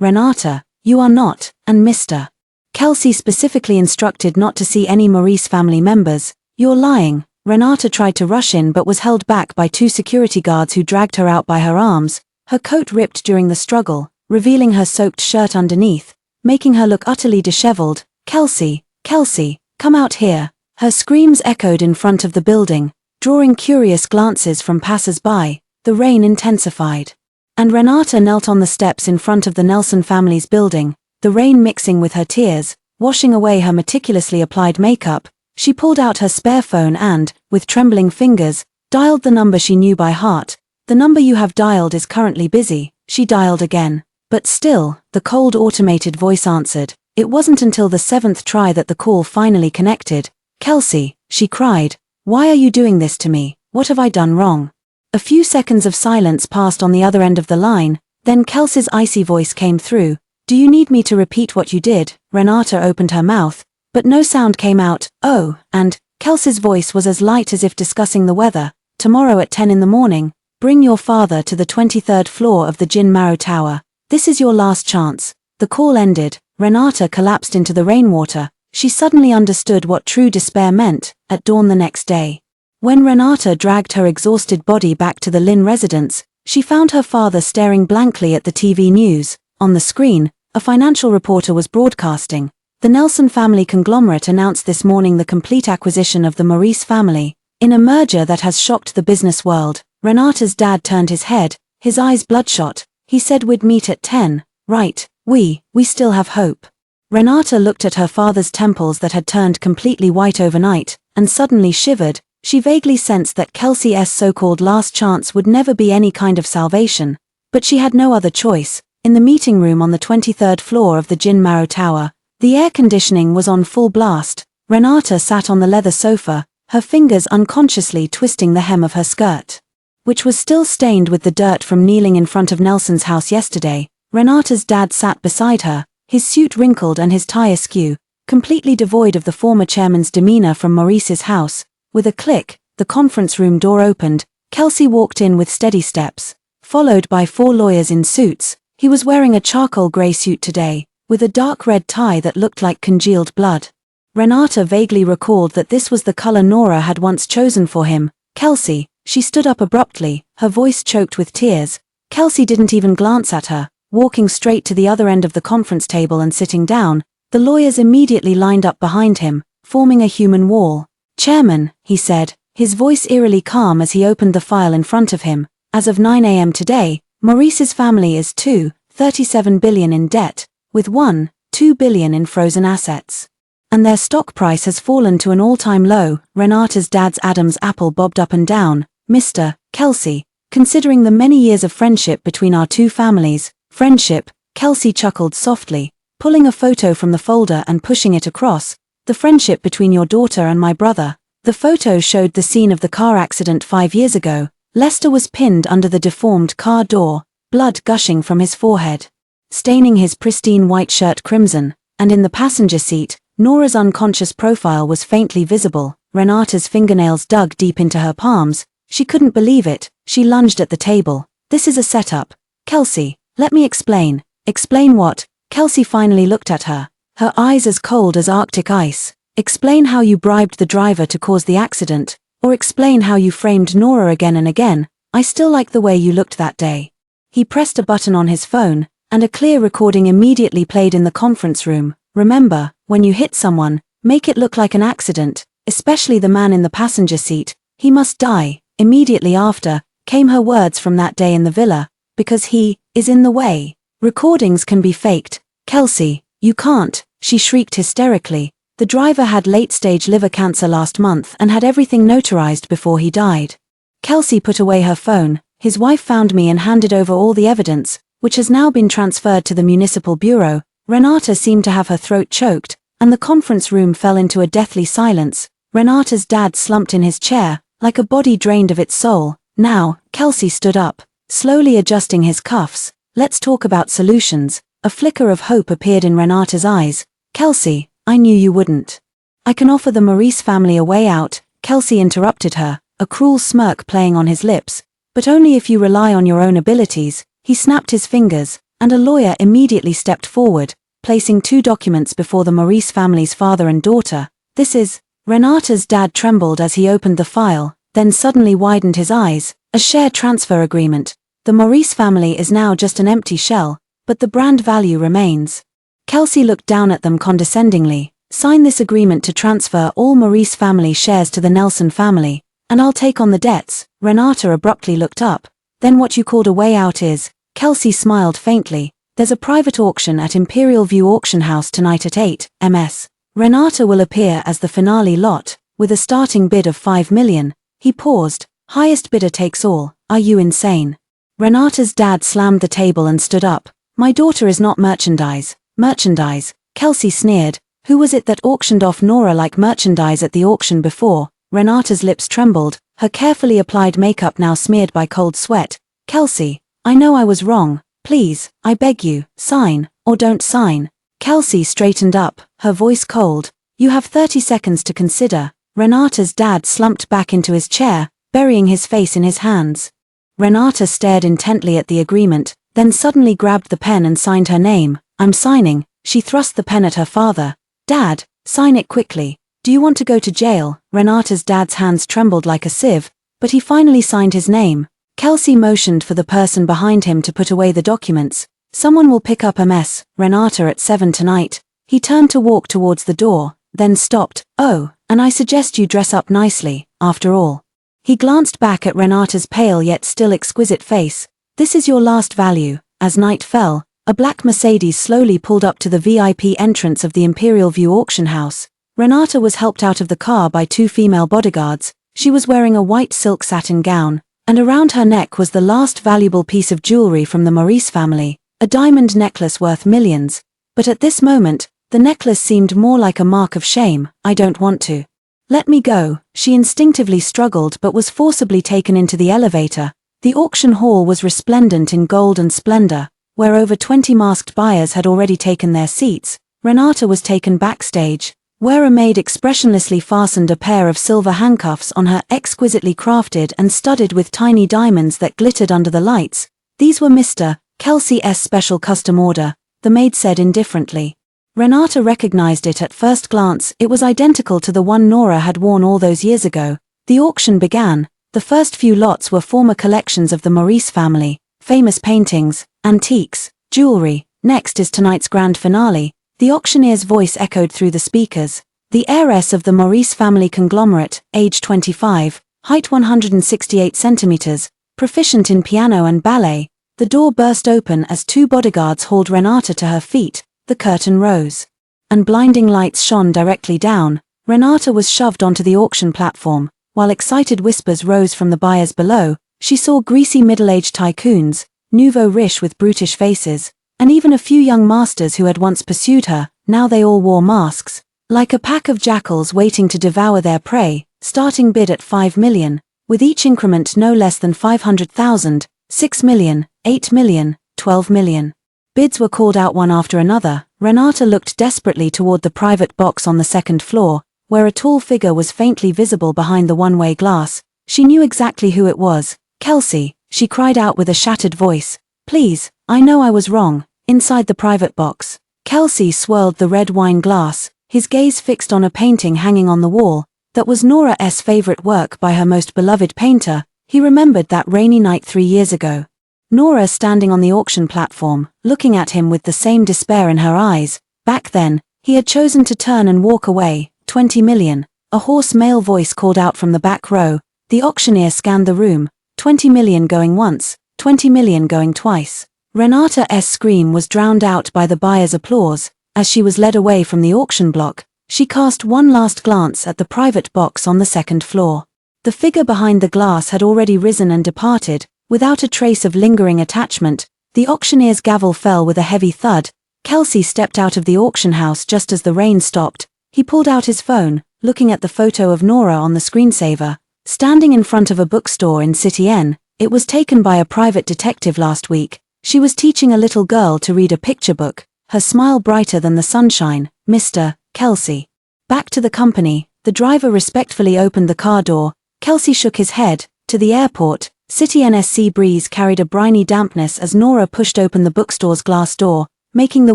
S1: Renata, you are not, and Mr. Kelsey specifically instructed not to see any Maurice family members." "You're lying." Renata tried to rush in but was held back by 2 security guards who dragged her out by her arms. Her coat ripped during the struggle, revealing her soaked shirt underneath, making her look utterly disheveled. "Kelsey, Kelsey, come out here." Her screams echoed in front of the building, drawing curious glances from passers-by. The rain intensified, and Renata knelt on the steps in front of the Nelson family's building, the rain mixing with her tears, washing away her meticulously applied makeup. She pulled out her spare phone and, with trembling fingers, dialed the number she knew by heart. "The number you have dialed is currently busy." She dialed again, but still, the cold automated voice answered. It wasn't until the 7th try that the call finally connected. "Kelsey," she cried, "why are you doing this to me? What have I done wrong?" A few seconds of silence passed on the other end of the line, then Kelsey's icy voice came through. "Do you need me to repeat what you did?" Renata opened her mouth, but no sound came out. "Oh," and Kelsey's voice was as light as if discussing the weather. "Tomorrow at 10 in the morning, bring your father to the 23rd floor of the Jin Maro Tower. This is your last chance." The call ended. Renata collapsed into the rainwater. She suddenly understood what true despair meant. At dawn the next day, when Renata dragged her exhausted body back to the Lin residence, she found her father staring blankly at the TV news. On the screen, a financial reporter was broadcasting. The Nelson family conglomerate announced this morning the complete acquisition of the Maurice family, in a merger that has shocked the business world. Renata's dad turned his head, his eyes bloodshot. "He said we'd meet at 10, right? We still have hope." Renata looked at her father's temples that had turned completely white overnight, and suddenly shivered. She vaguely sensed that Kelsey's so-called last chance would never be any kind of salvation. But she had no other choice. In the meeting room on the 23rd floor of the Jin Maro Tower, the air conditioning was on full blast. Renata sat on the leather sofa, her fingers unconsciously twisting the hem of her skirt, which was still stained with the dirt from kneeling in front of Nelson's house yesterday. Renata's dad sat beside her, his suit wrinkled and his tie askew, completely devoid of the former chairman's demeanor from Maurice's house. With a click, the conference room door opened. Kelsey walked in with steady steps, followed by 4 lawyers in suits. He was wearing a charcoal grey suit today, with a dark red tie that looked like congealed blood. Renata vaguely recalled that this was the color Nora had once chosen for him. "Kelsey." She stood up abruptly, her voice choked with tears. Kelsey didn't even glance at her, walking straight to the other end of the conference table and sitting down. The lawyers immediately lined up behind him, forming a human wall. "Chairman," he said, his voice eerily calm as he opened the file in front of him. "As of 9 a.m. today, Maurice's family is 2.37 billion in debt, with 1.2 billion in frozen assets. And their stock price has fallen to an all-time low." Renata's dad's Adam's apple bobbed up and down. "Mr. Kelsey, considering the many years of friendship between our two families." "Friendship?" Kelsey chuckled softly, pulling a photo from the folder and pushing it across. "The friendship between your daughter and my brother." The photo showed the scene of the car accident 5 years ago. Lester was pinned under the deformed car door, blood gushing from his forehead, staining his pristine white shirt crimson, and in the passenger seat, Nora's unconscious profile was faintly visible, Renata's fingernails dug deep into her palms. She couldn't believe it. She lunged at the table. This is a setup. Kelsey, let me explain. Explain what? Kelsey finally looked at her, her eyes as cold as Arctic ice. Explain how you bribed the driver to cause the accident, or explain how you framed Nora again and again. I still like the way you looked that day. He pressed a button on his phone, and a clear recording immediately played in the conference room. Remember, when you hit someone, make it look like an accident, especially the man in the passenger seat. He must die. Immediately after, came her words from that day in the villa, because he is in the way. Recordings can be faked. Kelsey, you can't, she shrieked hysterically. The driver had late-stage liver cancer last month and had everything notarized before he died. Kelsey put away her phone. His wife found me and handed over all the evidence, which has now been transferred to the municipal bureau. Renata seemed to have her throat choked, and the conference room fell into a deathly silence. Renata's dad slumped in his chair, like a body drained of its soul. Now, Kelsey stood up, slowly adjusting his cuffs. Let's talk about solutions. A flicker of hope appeared in Renata's eyes. Kelsey, I knew you wouldn't. I can offer the Maurice family a way out. Kelsey interrupted her, a cruel smirk playing on his lips. But only if you rely on your own abilities. He snapped his fingers, and a lawyer immediately stepped forward, placing 2 documents before the Maurice family's father and daughter. This is... Renata's dad trembled as he opened the file, then suddenly widened his eyes. A share transfer agreement. The Maurice family is now just an empty shell, but the brand value remains. Kelsey looked down at them condescendingly. Sign this agreement to transfer all Maurice family shares to the Nelson family, and I'll take on the debts. Renata abruptly looked up. Then what you called a way out is... Kelsey smiled faintly. There's a private auction at Imperial View Auction House tonight at 8 ms. Renata will appear as the finale lot, with a starting bid of 5 million. He paused. Highest bidder takes all. Are you insane? Renata's dad slammed the table and stood up. My daughter is not merchandise. Merchandise? Kelsey sneered. Who was it that auctioned off Nora like merchandise at the auction before? Renata's lips trembled, her carefully applied makeup now smeared by cold sweat. Kelsey, I know I was wrong. Please, I beg you, sign, or don't sign. Kelsey straightened up, her voice cold. You have 30 seconds to consider. Renata's dad slumped back into his chair, burying his face in his hands. Renata stared intently at the agreement, then suddenly grabbed the pen and signed her name. I'm signing. She thrust the pen at her father. Dad, sign it quickly. Do you want to go to jail? Renata's dad's hands trembled like a sieve, but he finally signed his name. Kelsey motioned for the person behind him to put away the documents. Someone will pick up a mess, Renata at 7 tonight. He turned to walk towards the door, then stopped. Oh, and I suggest you dress up nicely, after all. He glanced back at Renata's pale yet still exquisite face. This is your last value. As night fell, a black Mercedes slowly pulled up to the VIP entrance of the Imperial View Auction House. Renata was helped out of the car by 2 female bodyguards. She was wearing a white silk satin gown, and around her neck was the last valuable piece of jewelry from the Maurice family, a diamond necklace worth millions. But at this moment, the necklace seemed more like a mark of shame. I don't want to. Let me go. She instinctively struggled but was forcibly taken into the elevator. The auction hall was resplendent in gold and splendor, where over 20 masked buyers had already taken their seats. Renata was taken backstage, where a maid expressionlessly fastened a pair of silver handcuffs on her, exquisitely crafted and studded with tiny diamonds that glittered under the lights. These were Mr. Kelsey's special custom order, the maid said indifferently. Renata recognized it at first glance. It was identical to the one Nora had worn all those years ago. The auction began. The first few lots were former collections of the Maurice family, famous paintings, antiques, jewelry. Next is tonight's grand finale. The auctioneer's voice echoed through the speakers. The heiress of the Maurice family conglomerate, age 25, height 168 centimeters, proficient in piano and ballet. The door burst open as 2 bodyguards hauled Renata to her feet. The curtain rose, and blinding lights shone directly down. Renata was shoved onto the auction platform. While excited whispers rose from the buyers below, she saw greasy middle-aged tycoons, nouveau riche with brutish faces, and even a few young masters who had once pursued her. Now they all wore masks, like a pack of jackals waiting to devour their prey. Starting bid at 5 million, with each increment no less than 500,000, 6 million, 8 million, 12 million. Bids were called out one after another. Renata looked desperately toward the private box on the second floor, where a tall figure was faintly visible behind the one-way glass. She knew exactly who it was. Kelsey, she cried out with a shattered voice. Please, I know I was wrong. Inside the private box. Kelsey swirled the red wine glass, his gaze fixed on a painting hanging on the wall. That was Nora's favorite work by her most beloved painter. He remembered that rainy night 3 years ago. Nora standing on the auction platform, looking at him with the same despair in her eyes. Back then, he had chosen to turn and walk away. 20 million. A hoarse male voice called out from the back row. The auctioneer scanned the room. 20 million going once, 20 million going twice. Renata's scream was drowned out by the buyer's applause. As she was led away from the auction block, she cast one last glance at the private box on the second floor. The figure behind the glass had already risen and departed, without a trace of lingering attachment. The auctioneer's gavel fell with a heavy thud. Kelsey stepped out of the auction house just as the rain stopped. He pulled out his phone, looking at the photo of Nora on the screensaver. Standing in front of a bookstore in City N, it was taken by a private detective last week. She was teaching a little girl to read a picture book, her smile brighter than the sunshine. Mr. Kelsey. Back to the company, the driver respectfully opened the car door. Kelsey shook his head. To the airport. City NSC breeze carried a briny dampness as Nora pushed open the bookstore's glass door, making the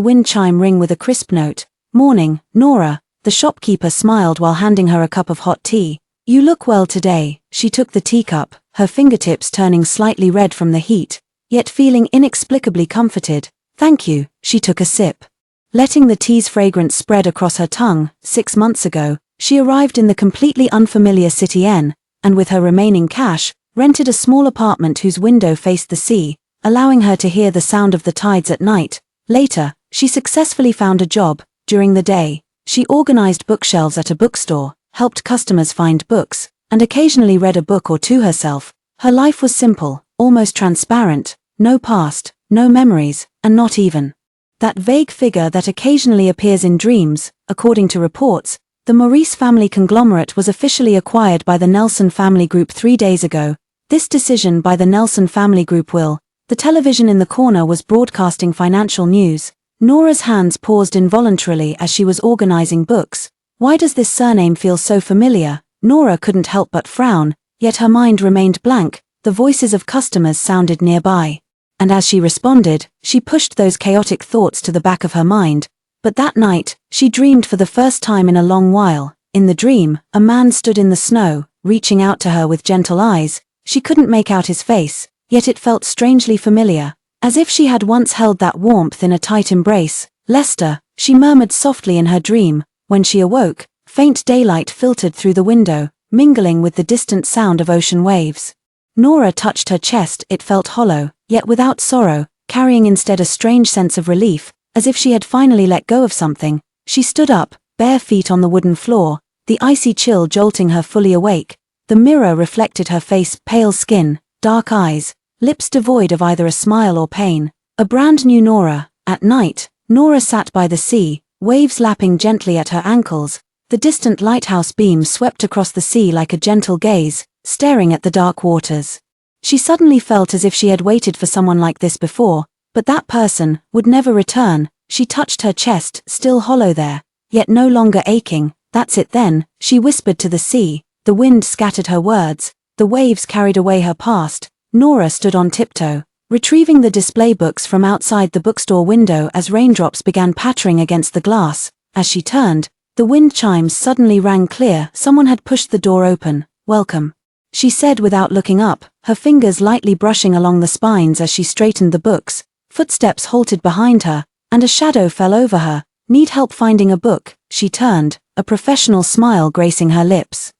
S1: wind chime ring with a crisp note. Morning, Nora. The shopkeeper smiled while handing her a cup of hot tea. You look well today. She took the teacup, her fingertips turning slightly red from the heat, yet feeling inexplicably comforted. Thank you. She took a sip. Letting the tea's fragrance spread across her tongue. 6 months ago, she arrived in the completely unfamiliar City N, and with her remaining cash, rented a small apartment whose window faced the sea, allowing her to hear the sound of the tides at night. Later, she successfully found a job. During the day, she organized bookshelves at a bookstore, helped customers find books, and occasionally read a book or two herself. Her life was simple, almost transparent, no past, no memories, and not even that vague figure that occasionally appears in dreams. According to reports, the Maurice family conglomerate was officially acquired by the Nelson Family Group 3 days ago. This decision by the Nelson Family Group will. The television in the corner was broadcasting financial news. Nora's hands paused involuntarily as she was organizing books. Why does this surname feel so familiar? Nora couldn't help but frown, yet her mind remained blank. The voices of customers sounded nearby. And as she responded, she pushed those chaotic thoughts to the back of her mind. But that night, she dreamed for the first time in a long while. In the dream, a man stood in the snow, reaching out to her with gentle eyes. She couldn't make out his face, yet it felt strangely familiar, as if she had once held that warmth in a tight embrace. Lester, she murmured softly in her dream. When she awoke, faint daylight filtered through the window, mingling with the distant sound of ocean waves. Nora touched her chest. It felt hollow, yet without sorrow, carrying instead a strange sense of relief, as if she had finally let go of something. She stood up, bare feet on the wooden floor, the icy chill jolting her fully awake. The mirror reflected her face, pale skin, dark eyes, lips devoid of either a smile or pain. A brand new Nora. At night, Nora sat by the sea, waves lapping gently at her ankles. The distant lighthouse beam swept across the sea like a gentle gaze, staring at the dark waters. She suddenly felt as if she had waited for someone like this before, but that person would never return. She touched her chest, still hollow there, yet no longer aching. That's it then, she whispered to the sea. The wind scattered her words, the waves carried away her past. Nora stood on tiptoe, retrieving the display books from outside the bookstore window as raindrops began pattering against the glass. As she turned, the wind chimes suddenly rang clear. Someone had pushed the door open. Welcome, she said without looking up, her fingers lightly brushing along the spines as she straightened the books. Footsteps halted behind her, and a shadow fell over her. Need help finding a book? She turned, a professional smile gracing her lips.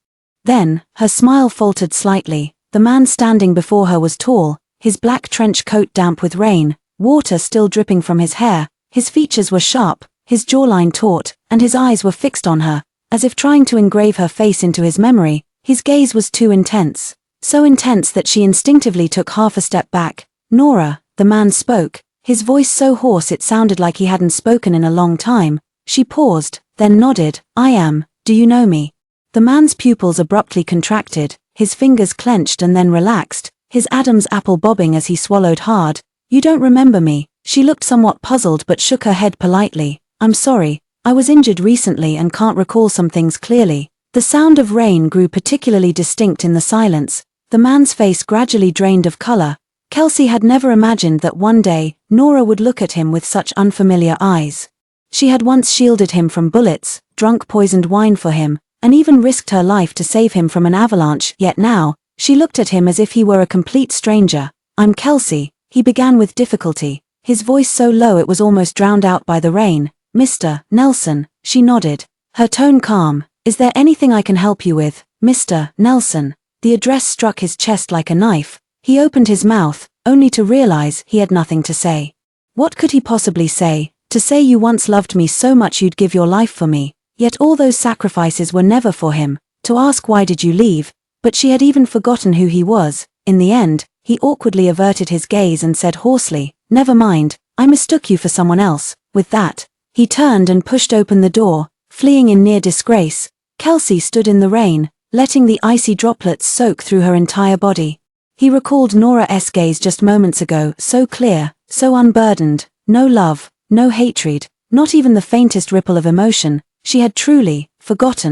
S1: Then, her smile faltered slightly. The man standing before her was tall, his black trench coat damp with rain, water still dripping from his hair. His features were sharp, his jawline taut, and his eyes were fixed on her, as if trying to engrave her face into his memory. His gaze was too intense, so intense that she instinctively took half a step back. Nora, the man spoke, his voice so hoarse it sounded like he hadn't spoken in a long time. She paused, then nodded. I am. Do you know me? The man's pupils abruptly contracted, his fingers clenched and then relaxed, his Adam's apple bobbing as he swallowed hard. You don't remember me, She looked somewhat puzzled but shook her head politely. I'm sorry, I was injured recently and can't recall some things clearly. The sound of rain grew particularly distinct in the silence. The man's face gradually drained of color. Kelsey had never imagined that one day, Nora would look at him with such unfamiliar eyes. She had once shielded him from bullets, drunk poisoned wine for him, and even risked her life to save him from an avalanche, yet now, she looked at him as if he were a complete stranger. I'm Kelsey, he began with difficulty, his voice so low it was almost drowned out by the rain. Mr. Nelson, she nodded, her tone calm. Is there anything I can help you with, Mr. Nelson? The address struck his chest like a knife. He opened his mouth, only to realize he had nothing to say. What could he possibly say? To say you once loved me so much you'd give your life for me, yet all those sacrifices were never for him. To ask why did you leave, but she had even forgotten who he was. In the end, he awkwardly averted his gaze and said hoarsely, never mind, I mistook you for someone else. With that, he turned and pushed open the door, fleeing in near disgrace. Kelsey stood in the rain, letting the icy droplets soak through her entire body. He recalled Nora's gaze just moments ago, so clear, so unburdened, no love, no hatred, not even the faintest ripple of emotion. She had truly forgot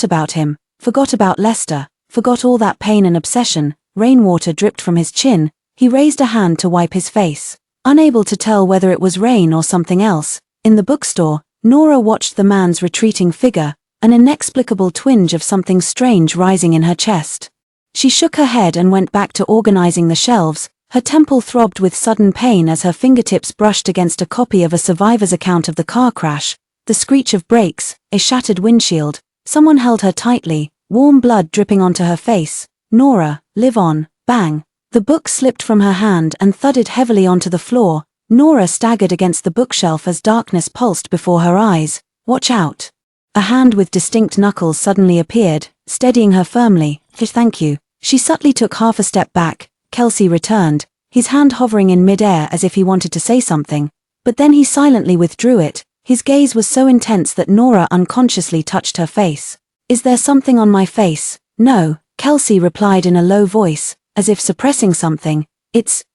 S1: about him, forgot about Lester, forgot all that pain and obsession. Rainwater dripped from his chin. He raised a hand to wipe his face, unable to tell whether it was rain or something else. In the bookstore, Nora watched the man's retreating figure, an inexplicable twinge of something strange rising in her chest. She shook her head and went back to organizing the shelves. Her temple throbbed with sudden pain as her fingertips brushed against a copy of a survivor's account of the car crash. The screech of brakes, a shattered windshield. Someone held her tightly, warm blood dripping onto her face. Nora, live on. Bang. The book slipped from her hand and thudded heavily onto the floor. Nora staggered against the bookshelf as darkness pulsed before her eyes. Watch out. A hand with distinct knuckles suddenly appeared, steadying her firmly. Thank you. She subtly took half a step back. Kelsey returned, his hand hovering in mid-air as if he wanted to say something, but then he silently withdrew it. His gaze was so intense that Nora unconsciously touched her face. Is there something on my face? No, Kelsey replied in a low voice, as if suppressing something.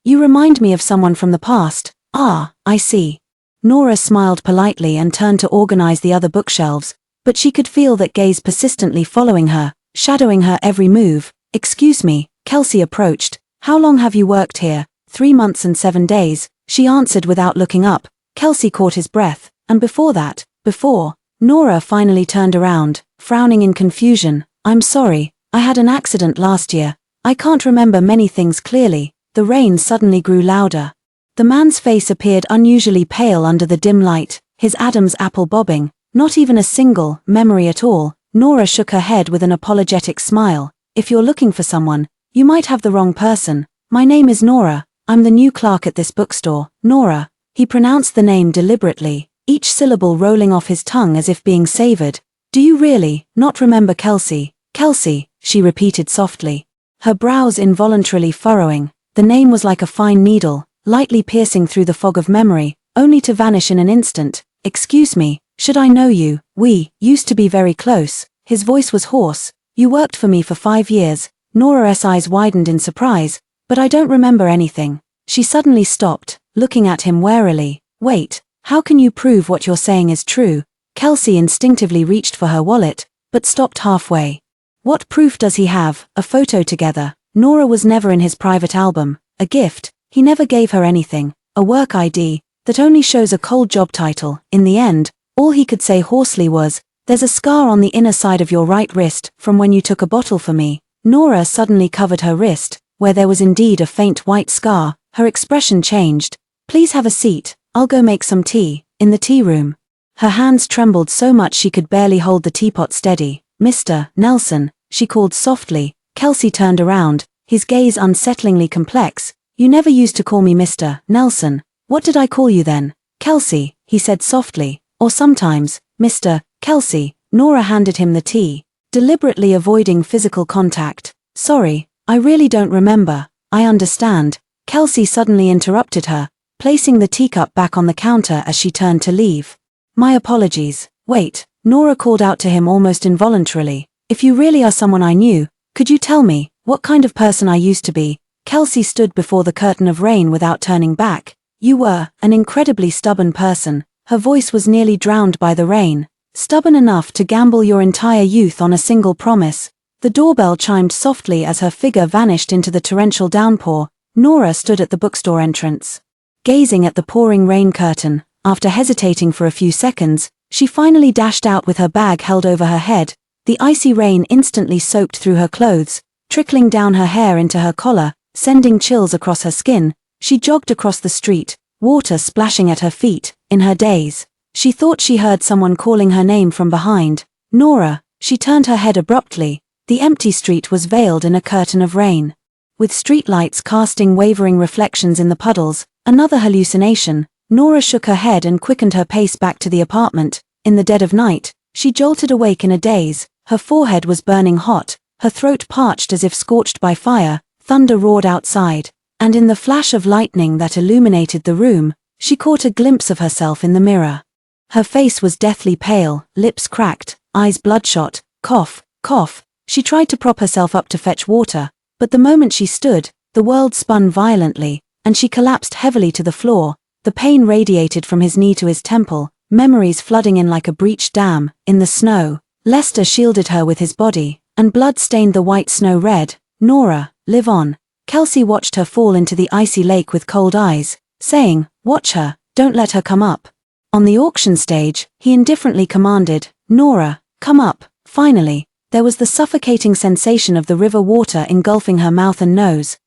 S1: You remind me of someone from the past. Ah, I see. Nora smiled politely and turned to organize the other bookshelves, but she could feel that gaze persistently following her, shadowing her every move. Excuse me, Kelsey approached. How long have you worked here? 3 months and 7 days, she answered without looking up. Kelsey caught his breath, and before, Nora finally turned around, frowning in confusion. I'm sorry, I had an accident last year. I can't remember many things clearly. The rain suddenly grew louder. The man's face appeared unusually pale under the dim light, his Adam's apple bobbing, not even a single memory at all. Nora shook her head with an apologetic smile. If you're looking for someone, you might have the wrong person. My name is Nora, I'm the new clerk at this bookstore. Nora. He pronounced the name deliberately, each syllable rolling off his tongue as if being savored. Do you really not remember Kelsey? Kelsey, she repeated softly, her brows involuntarily furrowing. The name was like a fine needle, lightly piercing through the fog of memory, only to vanish in an instant. Excuse me, should I know you? We used to be very close. His voice was hoarse. You worked for me for 5 years. Nora's eyes widened in surprise, but I don't remember anything. She suddenly stopped, looking at him warily. Wait, how can you prove what you're saying is true? Kelsey instinctively reached for her wallet, but stopped halfway. What proof does he have? A photo together. Nora was never in his private album. A gift. He never gave her anything. A work ID that only shows a cold job title. In the end, all he could say hoarsely was, there's a scar on the inner side of your right wrist from when you took a bottle for me. Nora suddenly covered her wrist, where there was indeed a faint white scar. Her expression changed. Please have a seat, I'll go make some tea. In the tea room. Her hands trembled so much she could barely hold the teapot steady. Mr. Nelson, she called softly. Kelsey turned around, his gaze unsettlingly complex. You never used to call me Mr. Nelson. What did I call you then? Kelsey, he said softly. Or sometimes, Mr. Kelsey. Nora handed him the tea, deliberately avoiding physical contact. Sorry, I really don't remember. I understand. Kelsey suddenly interrupted her, placing the teacup back on the counter as she turned to leave. My apologies. Wait, Nora called out to him almost involuntarily. If you really are someone I knew, could you tell me what kind of person I used to be? Kelsey stood before the curtain of rain without turning back. You were an incredibly stubborn person. Her voice was nearly drowned by the rain. Stubborn enough to gamble your entire youth on a single promise. The doorbell chimed softly as her figure vanished into the torrential downpour. Nora stood at the bookstore entrance, gazing at the pouring rain curtain. After hesitating for a few seconds, she finally dashed out with her bag held over her head. The icy rain instantly soaked through her clothes, trickling down her hair into her collar, sending chills across her skin. She jogged across the street, water splashing at her feet. In her daze, she thought she heard someone calling her name from behind. Nora. She turned her head abruptly. The empty street was veiled in a curtain of rain, with streetlights casting wavering reflections in the puddles. Another hallucination. Nora shook her head and quickened her pace back to the apartment. In the dead of night, she jolted awake in a daze. Her forehead was burning hot, her throat parched as if scorched by fire. Thunder roared outside, and in the flash of lightning that illuminated the room, she caught a glimpse of herself in the mirror. Her face was deathly pale, lips cracked, eyes bloodshot. Cough, cough. She tried to prop herself up to fetch water, but the moment she stood, the world spun violently, and she collapsed heavily to the floor. The pain radiated from his knee to his temple, memories flooding in like a breached dam. In the snow, Lester shielded her with his body, and blood stained the white snow red. Nora, live on. Kelsey watched her fall into the icy lake with cold eyes, saying, watch her, don't let her come up. On the auction stage, he indifferently commanded, Nora, come up. Finally, there was the suffocating sensation of the river water engulfing her mouth and nose.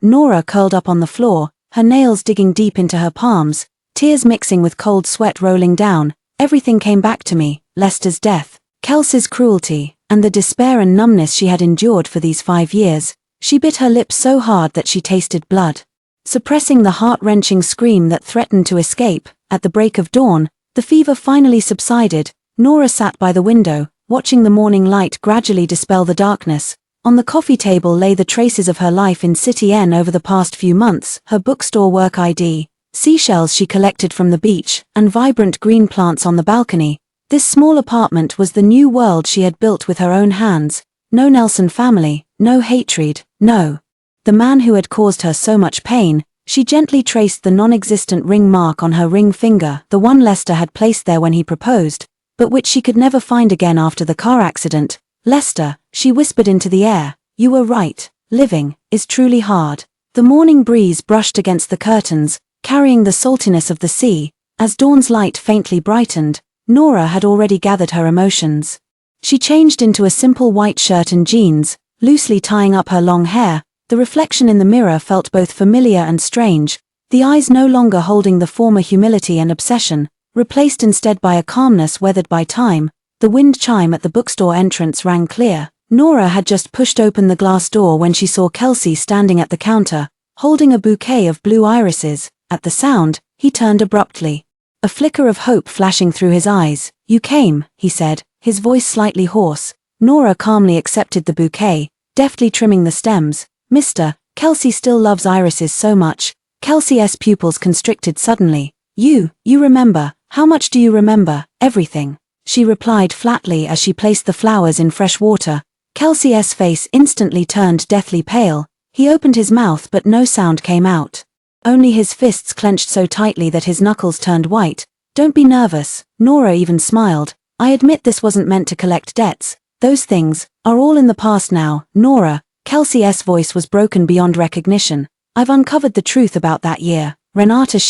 S1: Nora curled up on the floor, her nails digging deep into her palms, tears mixing with cold sweat rolling down. Everything came back to me, Lester's death, Kelsey's cruelty, and the despair and numbness she had endured for these 5 years. She bit her lips so hard that she tasted blood, suppressing the heart-wrenching scream that threatened to escape. At the break of dawn, the fever finally subsided. Nora sat by the window, watching the morning light gradually dispel the darkness. On the coffee table lay the traces of her life in City N over the past few months, her bookstore work ID, seashells she collected from the beach, and vibrant green plants on the balcony. This small apartment was the new world she had built with her own hands. No Nelson family, no hatred, no. The man who had caused her so much pain. She gently traced the non-existent ring mark on her ring finger, the one Lester had placed there when he proposed, but which she could never find again after the car accident. Lester, she whispered into the air, you were right, living is truly hard. The morning breeze brushed against the curtains, carrying the saltiness of the sea. As dawn's light faintly brightened, Nora had already gathered her emotions. She changed into a simple white shirt and jeans, loosely tying up her long hair. The reflection in the mirror felt both familiar and strange, the eyes no longer holding the former humility and obsession, replaced instead by a calmness weathered by time. The wind chime at the bookstore entrance rang clear. Nora had just pushed open the glass door when she saw Kelsey standing at the counter, holding a bouquet of blue irises. At the sound, he turned abruptly, a flicker of hope flashing through his eyes. You came, he said, his voice slightly hoarse. Nora calmly accepted the bouquet, deftly trimming the stems. Mr. Kelsey still loves irises so much. Kelsey's pupils constricted suddenly. You remember. How much do you remember? Everything, she replied flatly as she placed the flowers in fresh water. Kelsey's face instantly turned deathly pale. He opened his mouth but no sound came out. Only his fists clenched so tightly that his knuckles turned white. Don't be nervous. Nora even smiled. I admit this wasn't meant to collect debts. Those things are all in the past now. Nora, Kelsey's voice was broken beyond recognition. I've uncovered the truth about that year. Renata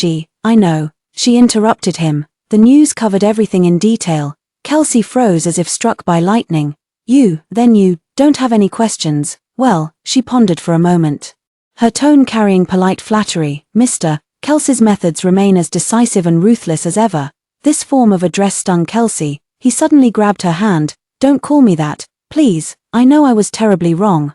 S1: I know. She interrupted him. The news covered everything in detail. Kelsey froze as if struck by lightning. You don't have any questions? Well, she pondered for a moment, her tone carrying polite flattery. Mr. Kelsey's methods remain as decisive and ruthless as ever. This form of address stung Kelsey. He suddenly grabbed her hand. Don't call me that, please. I know I was terribly wrong.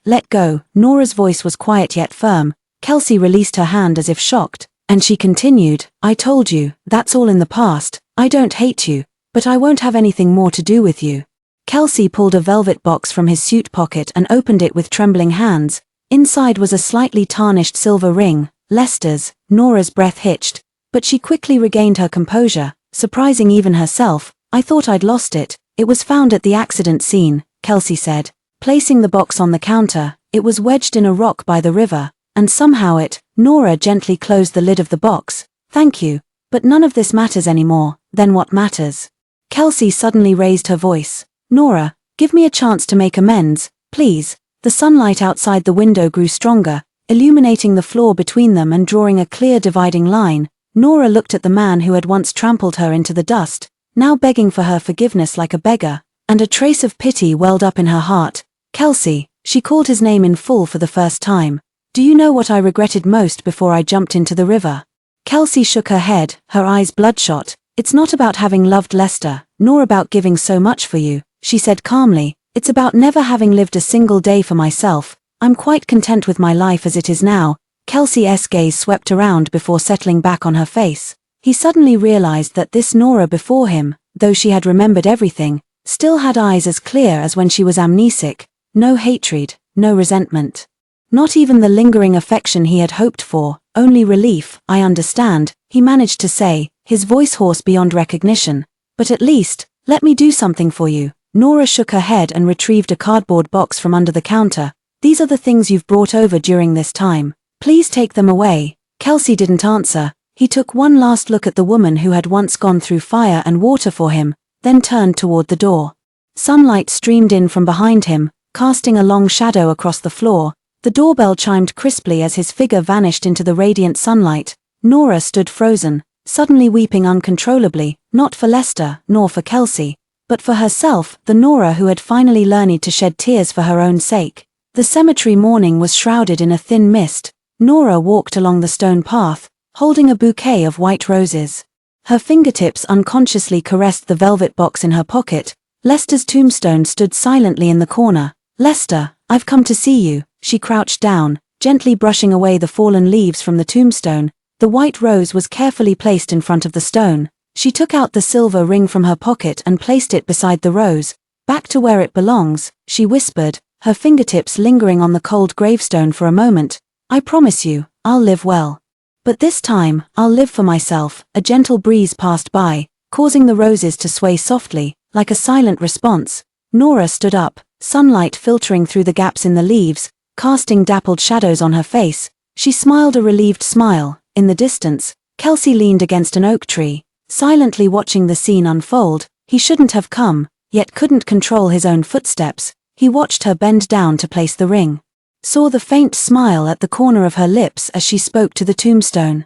S1: Let go. Nora's voice was quiet yet firm. Kelsey released her hand as if shocked, and she continued, I told you, that's all in the past. I don't hate you, but I won't have anything more to do with you. Kelsey pulled a velvet box from his suit pocket and opened it with trembling hands. Inside was a slightly tarnished silver ring. Lester's. Nora's breath hitched, but she quickly regained her composure, surprising even herself. I thought I'd lost it. It was found at the accident scene, Kelsey said, placing the box on the counter. It was wedged in a rock by the river, and somehow Nora gently closed the lid of the box. Thank you, but none of this matters anymore. Then what matters? Kelsey suddenly raised her voice. Nora, give me a chance to make amends, please. The sunlight outside the window grew stronger, illuminating the floor between them and drawing a clear dividing line. Nora looked at the man who had once trampled her into the dust, now begging for her forgiveness like a beggar, and a trace of pity welled up in her heart. Kelsey, she called his name in full for the first time. Do you know what I regretted most before I jumped into the river? Kelsey shook her head, her eyes bloodshot. It's not about having loved Lester, nor about giving so much for you, she said calmly. It's about never having lived a single day for myself. I'm quite content with my life as it is now. Kelsey's gaze swept around before settling back on her face. He suddenly realized that this Nora before him, though she had remembered everything, still had eyes as clear as when she was amnesic. No hatred, no resentment. Not even the lingering affection he had hoped for, only relief. I understand, he managed to say, his voice hoarse beyond recognition. But at least, let me do something for you. Nora shook her head and retrieved a cardboard box from under the counter. These are the things you've brought over during this time. Please take them away. Kelsey didn't answer. He took one last look at the woman who had once gone through fire and water for him, then turned toward the door. Sunlight streamed in from behind him, casting a long shadow across the floor. The doorbell chimed crisply as his figure vanished into the radiant sunlight. Nora stood frozen, suddenly weeping uncontrollably, not for Lester, nor for Kelsey, but for herself, the Nora who had finally learned to shed tears for her own sake. The cemetery morning was shrouded in a thin mist. Nora walked along the stone path, holding a bouquet of white roses. Her fingertips unconsciously caressed the velvet box in her pocket. Lester's tombstone stood silently in the corner. Lester, I've come to see you. She crouched down, gently brushing away the fallen leaves from the tombstone. The white rose was carefully placed in front of the stone. She took out the silver ring from her pocket and placed it beside the rose. Back to where it belongs, she whispered, her fingertips lingering on the cold gravestone for a moment. I promise you, I'll live well. But this time, I'll live for myself. A gentle breeze passed by, causing the roses to sway softly, like a silent response. Nora stood up, sunlight filtering through the gaps in the leaves, casting dappled shadows on her face. She smiled a relieved smile. In the distance, Kelsey leaned against an oak tree, silently watching the scene unfold. He shouldn't have come, yet couldn't control his own footsteps. He watched her bend down to place the ring, saw the faint smile at the corner of her lips as she spoke to the tombstone,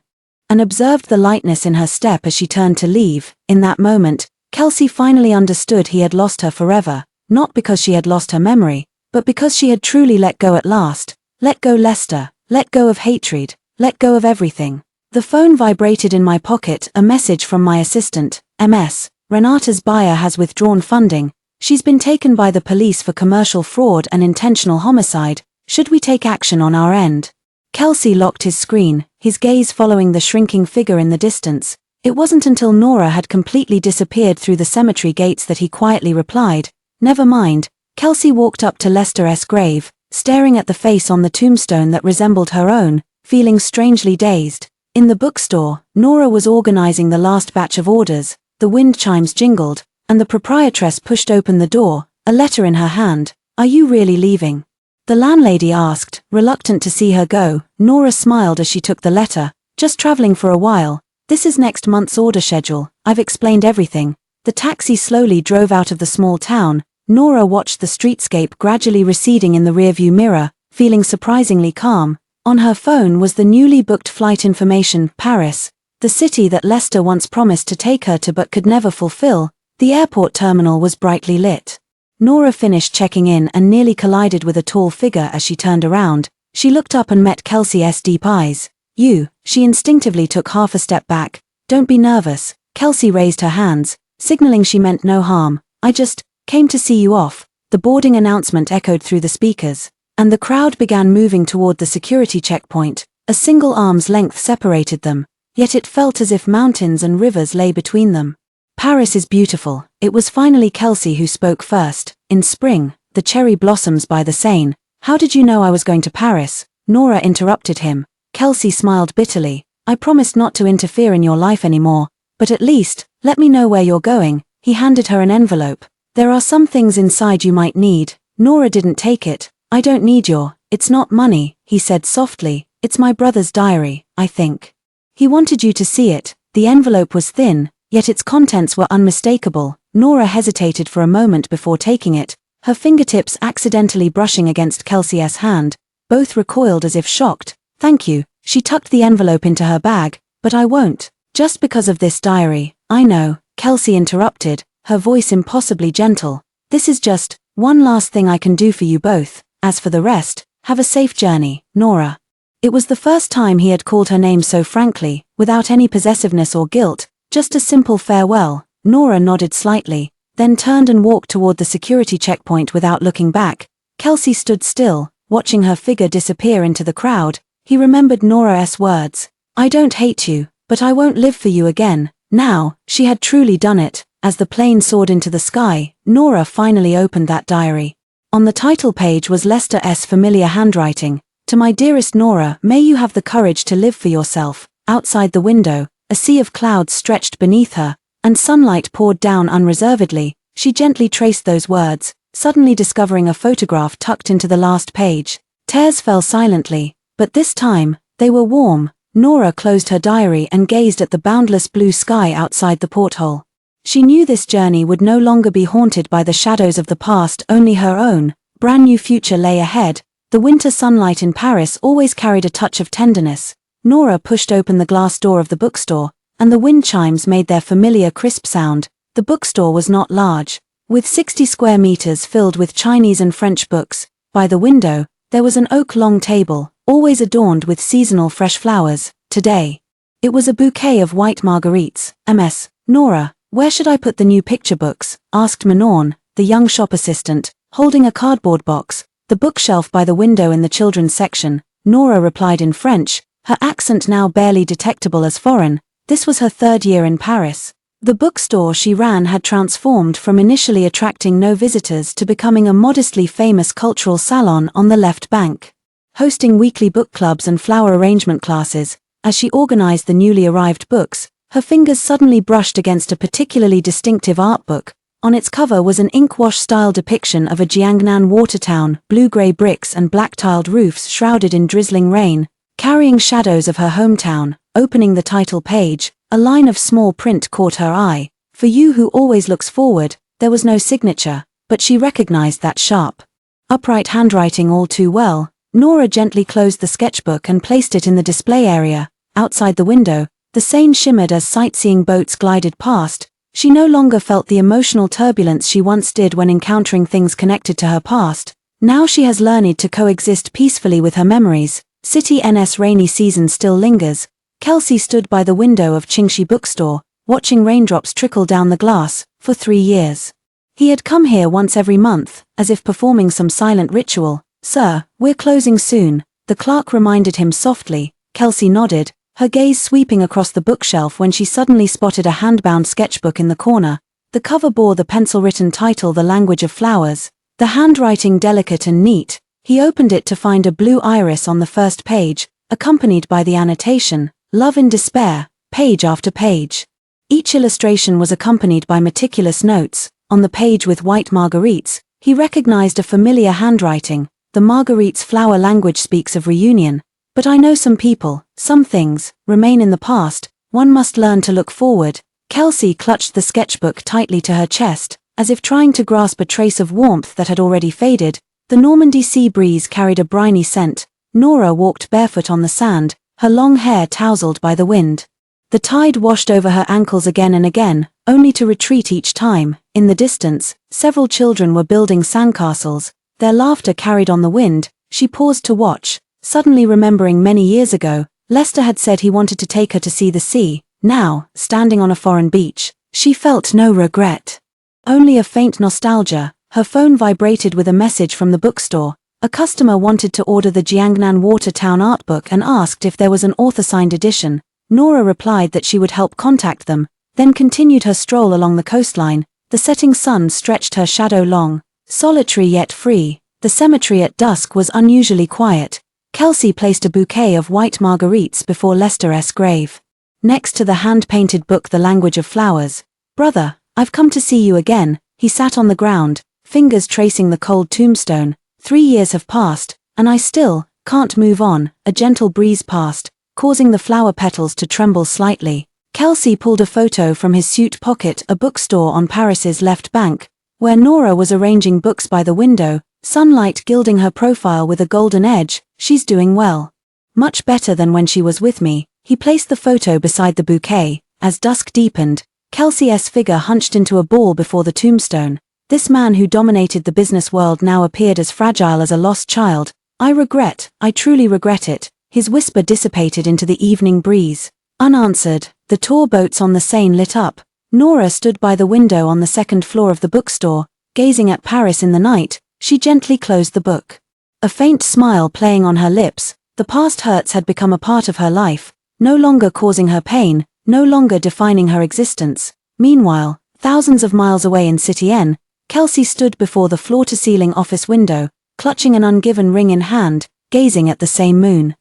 S1: and observed the lightness in her step as she turned to leave. In that moment, Kelsey finally understood he had lost her forever, not because she had lost her memory, but because she had truly let go at last. Let go Lester, let go of hatred, let go of everything. The phone vibrated in my pocket, a message from my assistant, MS. Renata's buyer has withdrawn funding. She's been taken by the police for commercial fraud and intentional homicide. Should we take action on our end? Kelsey locked his screen, his gaze following the shrinking figure in the distance. It wasn't until Nora had completely disappeared through the cemetery gates that he quietly replied, never mind. Kelsey walked up to Lester's grave, staring at the face on the tombstone that resembled her own, feeling strangely dazed. In the bookstore, Nora was organizing the last batch of orders. The wind chimes jingled, and the proprietress pushed open the door, a letter in her hand. Are you really leaving? The landlady asked, reluctant to see her go. Nora smiled as she took the letter. Just traveling for a while. This is next month's order schedule. I've explained everything. The taxi slowly drove out of the small town. Nora watched the streetscape gradually receding in the rearview mirror, feeling surprisingly calm. On her phone was the newly booked flight information, Paris, the city that Lester once promised to take her to but could never fulfill. The airport terminal was brightly lit. Nora finished checking in and nearly collided with a tall figure as she turned around. She looked up and met Kelsey's deep eyes. You, she instinctively took half a step back. Don't be nervous. Kelsey raised her hands, signaling she meant no harm. I just came to see you off. The boarding announcement echoed through the speakers, and the crowd began moving toward the security checkpoint. A single arm's length separated them, yet it felt as if mountains and rivers lay between them. Paris is beautiful. It was finally Kelsey who spoke first. In spring, the cherry blossoms by the Seine. How did you know I was going to Paris? Nora interrupted him. Kelsey smiled bitterly. I promised not to interfere in your life anymore, but at least, let me know where you're going. He handed her an envelope. There are some things inside you might need. Nora didn't take it. I don't need it's not money, he said softly, It's my brother's diary, I think. He wanted you to see it. The envelope was thin, yet its contents were unmistakable. Nora hesitated for a moment before taking it, her fingertips accidentally brushing against Kelsey's hand. Both recoiled as if shocked. Thank you. She tucked the envelope into her bag. But I won't. Just because of this diary. I know, Kelsey interrupted, her voice impossibly gentle. This is just one last thing I can do for you both. As for the rest, have a safe journey, Nora. It was the first time he had called her name so frankly, without any possessiveness or guilt, just a simple farewell. Nora nodded slightly, then turned and walked toward the security checkpoint without looking back. Kelsey stood still, watching her figure disappear into the crowd. He remembered Nora's words. I don't hate you, but I won't live for you again. Now, she had truly done it. As the plane soared into the sky, Nora finally opened that diary. On the title page was Lester's familiar handwriting. To my dearest Nora, may you have the courage to live for yourself. Outside the window, a sea of clouds stretched beneath her, and sunlight poured down unreservedly. She gently traced those words, suddenly discovering a photograph tucked into the last page. Tears fell silently, but this time, they were warm. Nora closed her diary and gazed at the boundless blue sky outside the porthole. She knew this journey would no longer be haunted by the shadows of the past, only her own. Brand new future lay ahead. The winter sunlight in Paris always carried a touch of tenderness. Nora pushed open the glass door of the bookstore, and the wind chimes made their familiar crisp sound. The bookstore was not large, with 60 square meters filled with Chinese and French books. By the window, there was an oak-long table, always adorned with seasonal fresh flowers. Today, it was a bouquet of white marguerites. Ms. Nora, where should I put the new picture books? Asked Manon, the young shop assistant, holding a cardboard box. The bookshelf by the window in the children's section. Nora replied in French, her accent now barely detectable as foreign. This was her third year in Paris. The bookstore she ran had transformed from initially attracting no visitors to becoming a modestly famous cultural salon on the left bank, hosting weekly book clubs and flower arrangement classes. As she organized the newly arrived books, her fingers suddenly brushed against a particularly distinctive art book. On its cover was an ink-wash-style depiction of a Jiangnan water town, blue-gray bricks and black-tiled roofs shrouded in drizzling rain, carrying shadows of her hometown. Opening the title page, a line of small print caught her eye. For you who always looks forward. There was no signature, but she recognized that sharp, upright handwriting all too well. Nora gently closed the sketchbook and placed it in the display area. Outside the window, the Seine shimmered as sightseeing boats glided past. She no longer felt the emotional turbulence she once did when encountering things connected to her past. Now she has learned to coexist peacefully with her memories. City NS rainy season still lingers. Kelsey stood by the window of Qingxi bookstore, watching raindrops trickle down the glass. For 3 years, he had come here once every month, as if performing some silent ritual. Sir, we're closing soon, the clerk reminded him softly. Kelsey nodded, her gaze sweeping across the bookshelf when she suddenly spotted a hand-bound sketchbook in the corner. The cover bore the pencil-written title The Language of Flowers, the handwriting delicate and neat. He opened it to find a blue iris on the first page, accompanied by the annotation, Love in Despair, page after page. Each illustration was accompanied by meticulous notes. On the page with white marguerites, he recognized a familiar handwriting. The marguerite's flower language speaks of reunion. But I know some people, some things, remain in the past. One must learn to look forward. Kelsey clutched the sketchbook tightly to her chest, as if trying to grasp a trace of warmth that had already faded. The Normandy sea breeze carried a briny scent. Nora walked barefoot on the sand, her long hair tousled by the wind. The tide washed over her ankles again and again, only to retreat each time. In the distance, several children were building sandcastles. Their laughter carried on the wind. She paused to watch, suddenly remembering many years ago, Lester had said he wanted to take her to see the sea. Now, standing on a foreign beach, she felt no regret, only a faint nostalgia. Her phone vibrated with a message from the bookstore. A customer wanted to order the Jiangnan Water Town art book and asked if there was an author-signed edition. Nora replied that she would help contact them, then continued her stroll along the coastline. The setting sun stretched her shadow long, solitary yet free. The cemetery at dusk was unusually quiet. Kelsey placed a bouquet of white marguerites before Lester's grave, next to the hand-painted book The Language of Flowers. Brother, I've come to see you again. He sat on the ground, fingers tracing the cold tombstone. 3 years have passed, and I still can't move on. A gentle breeze passed, causing the flower petals to tremble slightly. Kelsey pulled a photo from his suit pocket, a bookstore on Paris's left bank, where Nora was arranging books by the window, sunlight gilding her profile with a golden edge. She's doing well. Much better than when she was with me. He placed the photo beside the bouquet. As dusk deepened, Kelsey's figure hunched into a ball before the tombstone. This man who dominated the business world now appeared as fragile as a lost child. I truly regret it. His whisper dissipated into the evening breeze. Unanswered, the tour boats on the Seine lit up. Nora stood by the window on the second floor of the bookstore, gazing at Paris in the night. She gently closed the book. A faint smile playing on her lips. The past hurts had become a part of her life, no longer causing her pain, no longer defining her existence. Meanwhile, thousands of miles away in City N, Kelsey stood before the floor-to-ceiling office window, clutching an ungiven ring in hand, gazing at the same moon.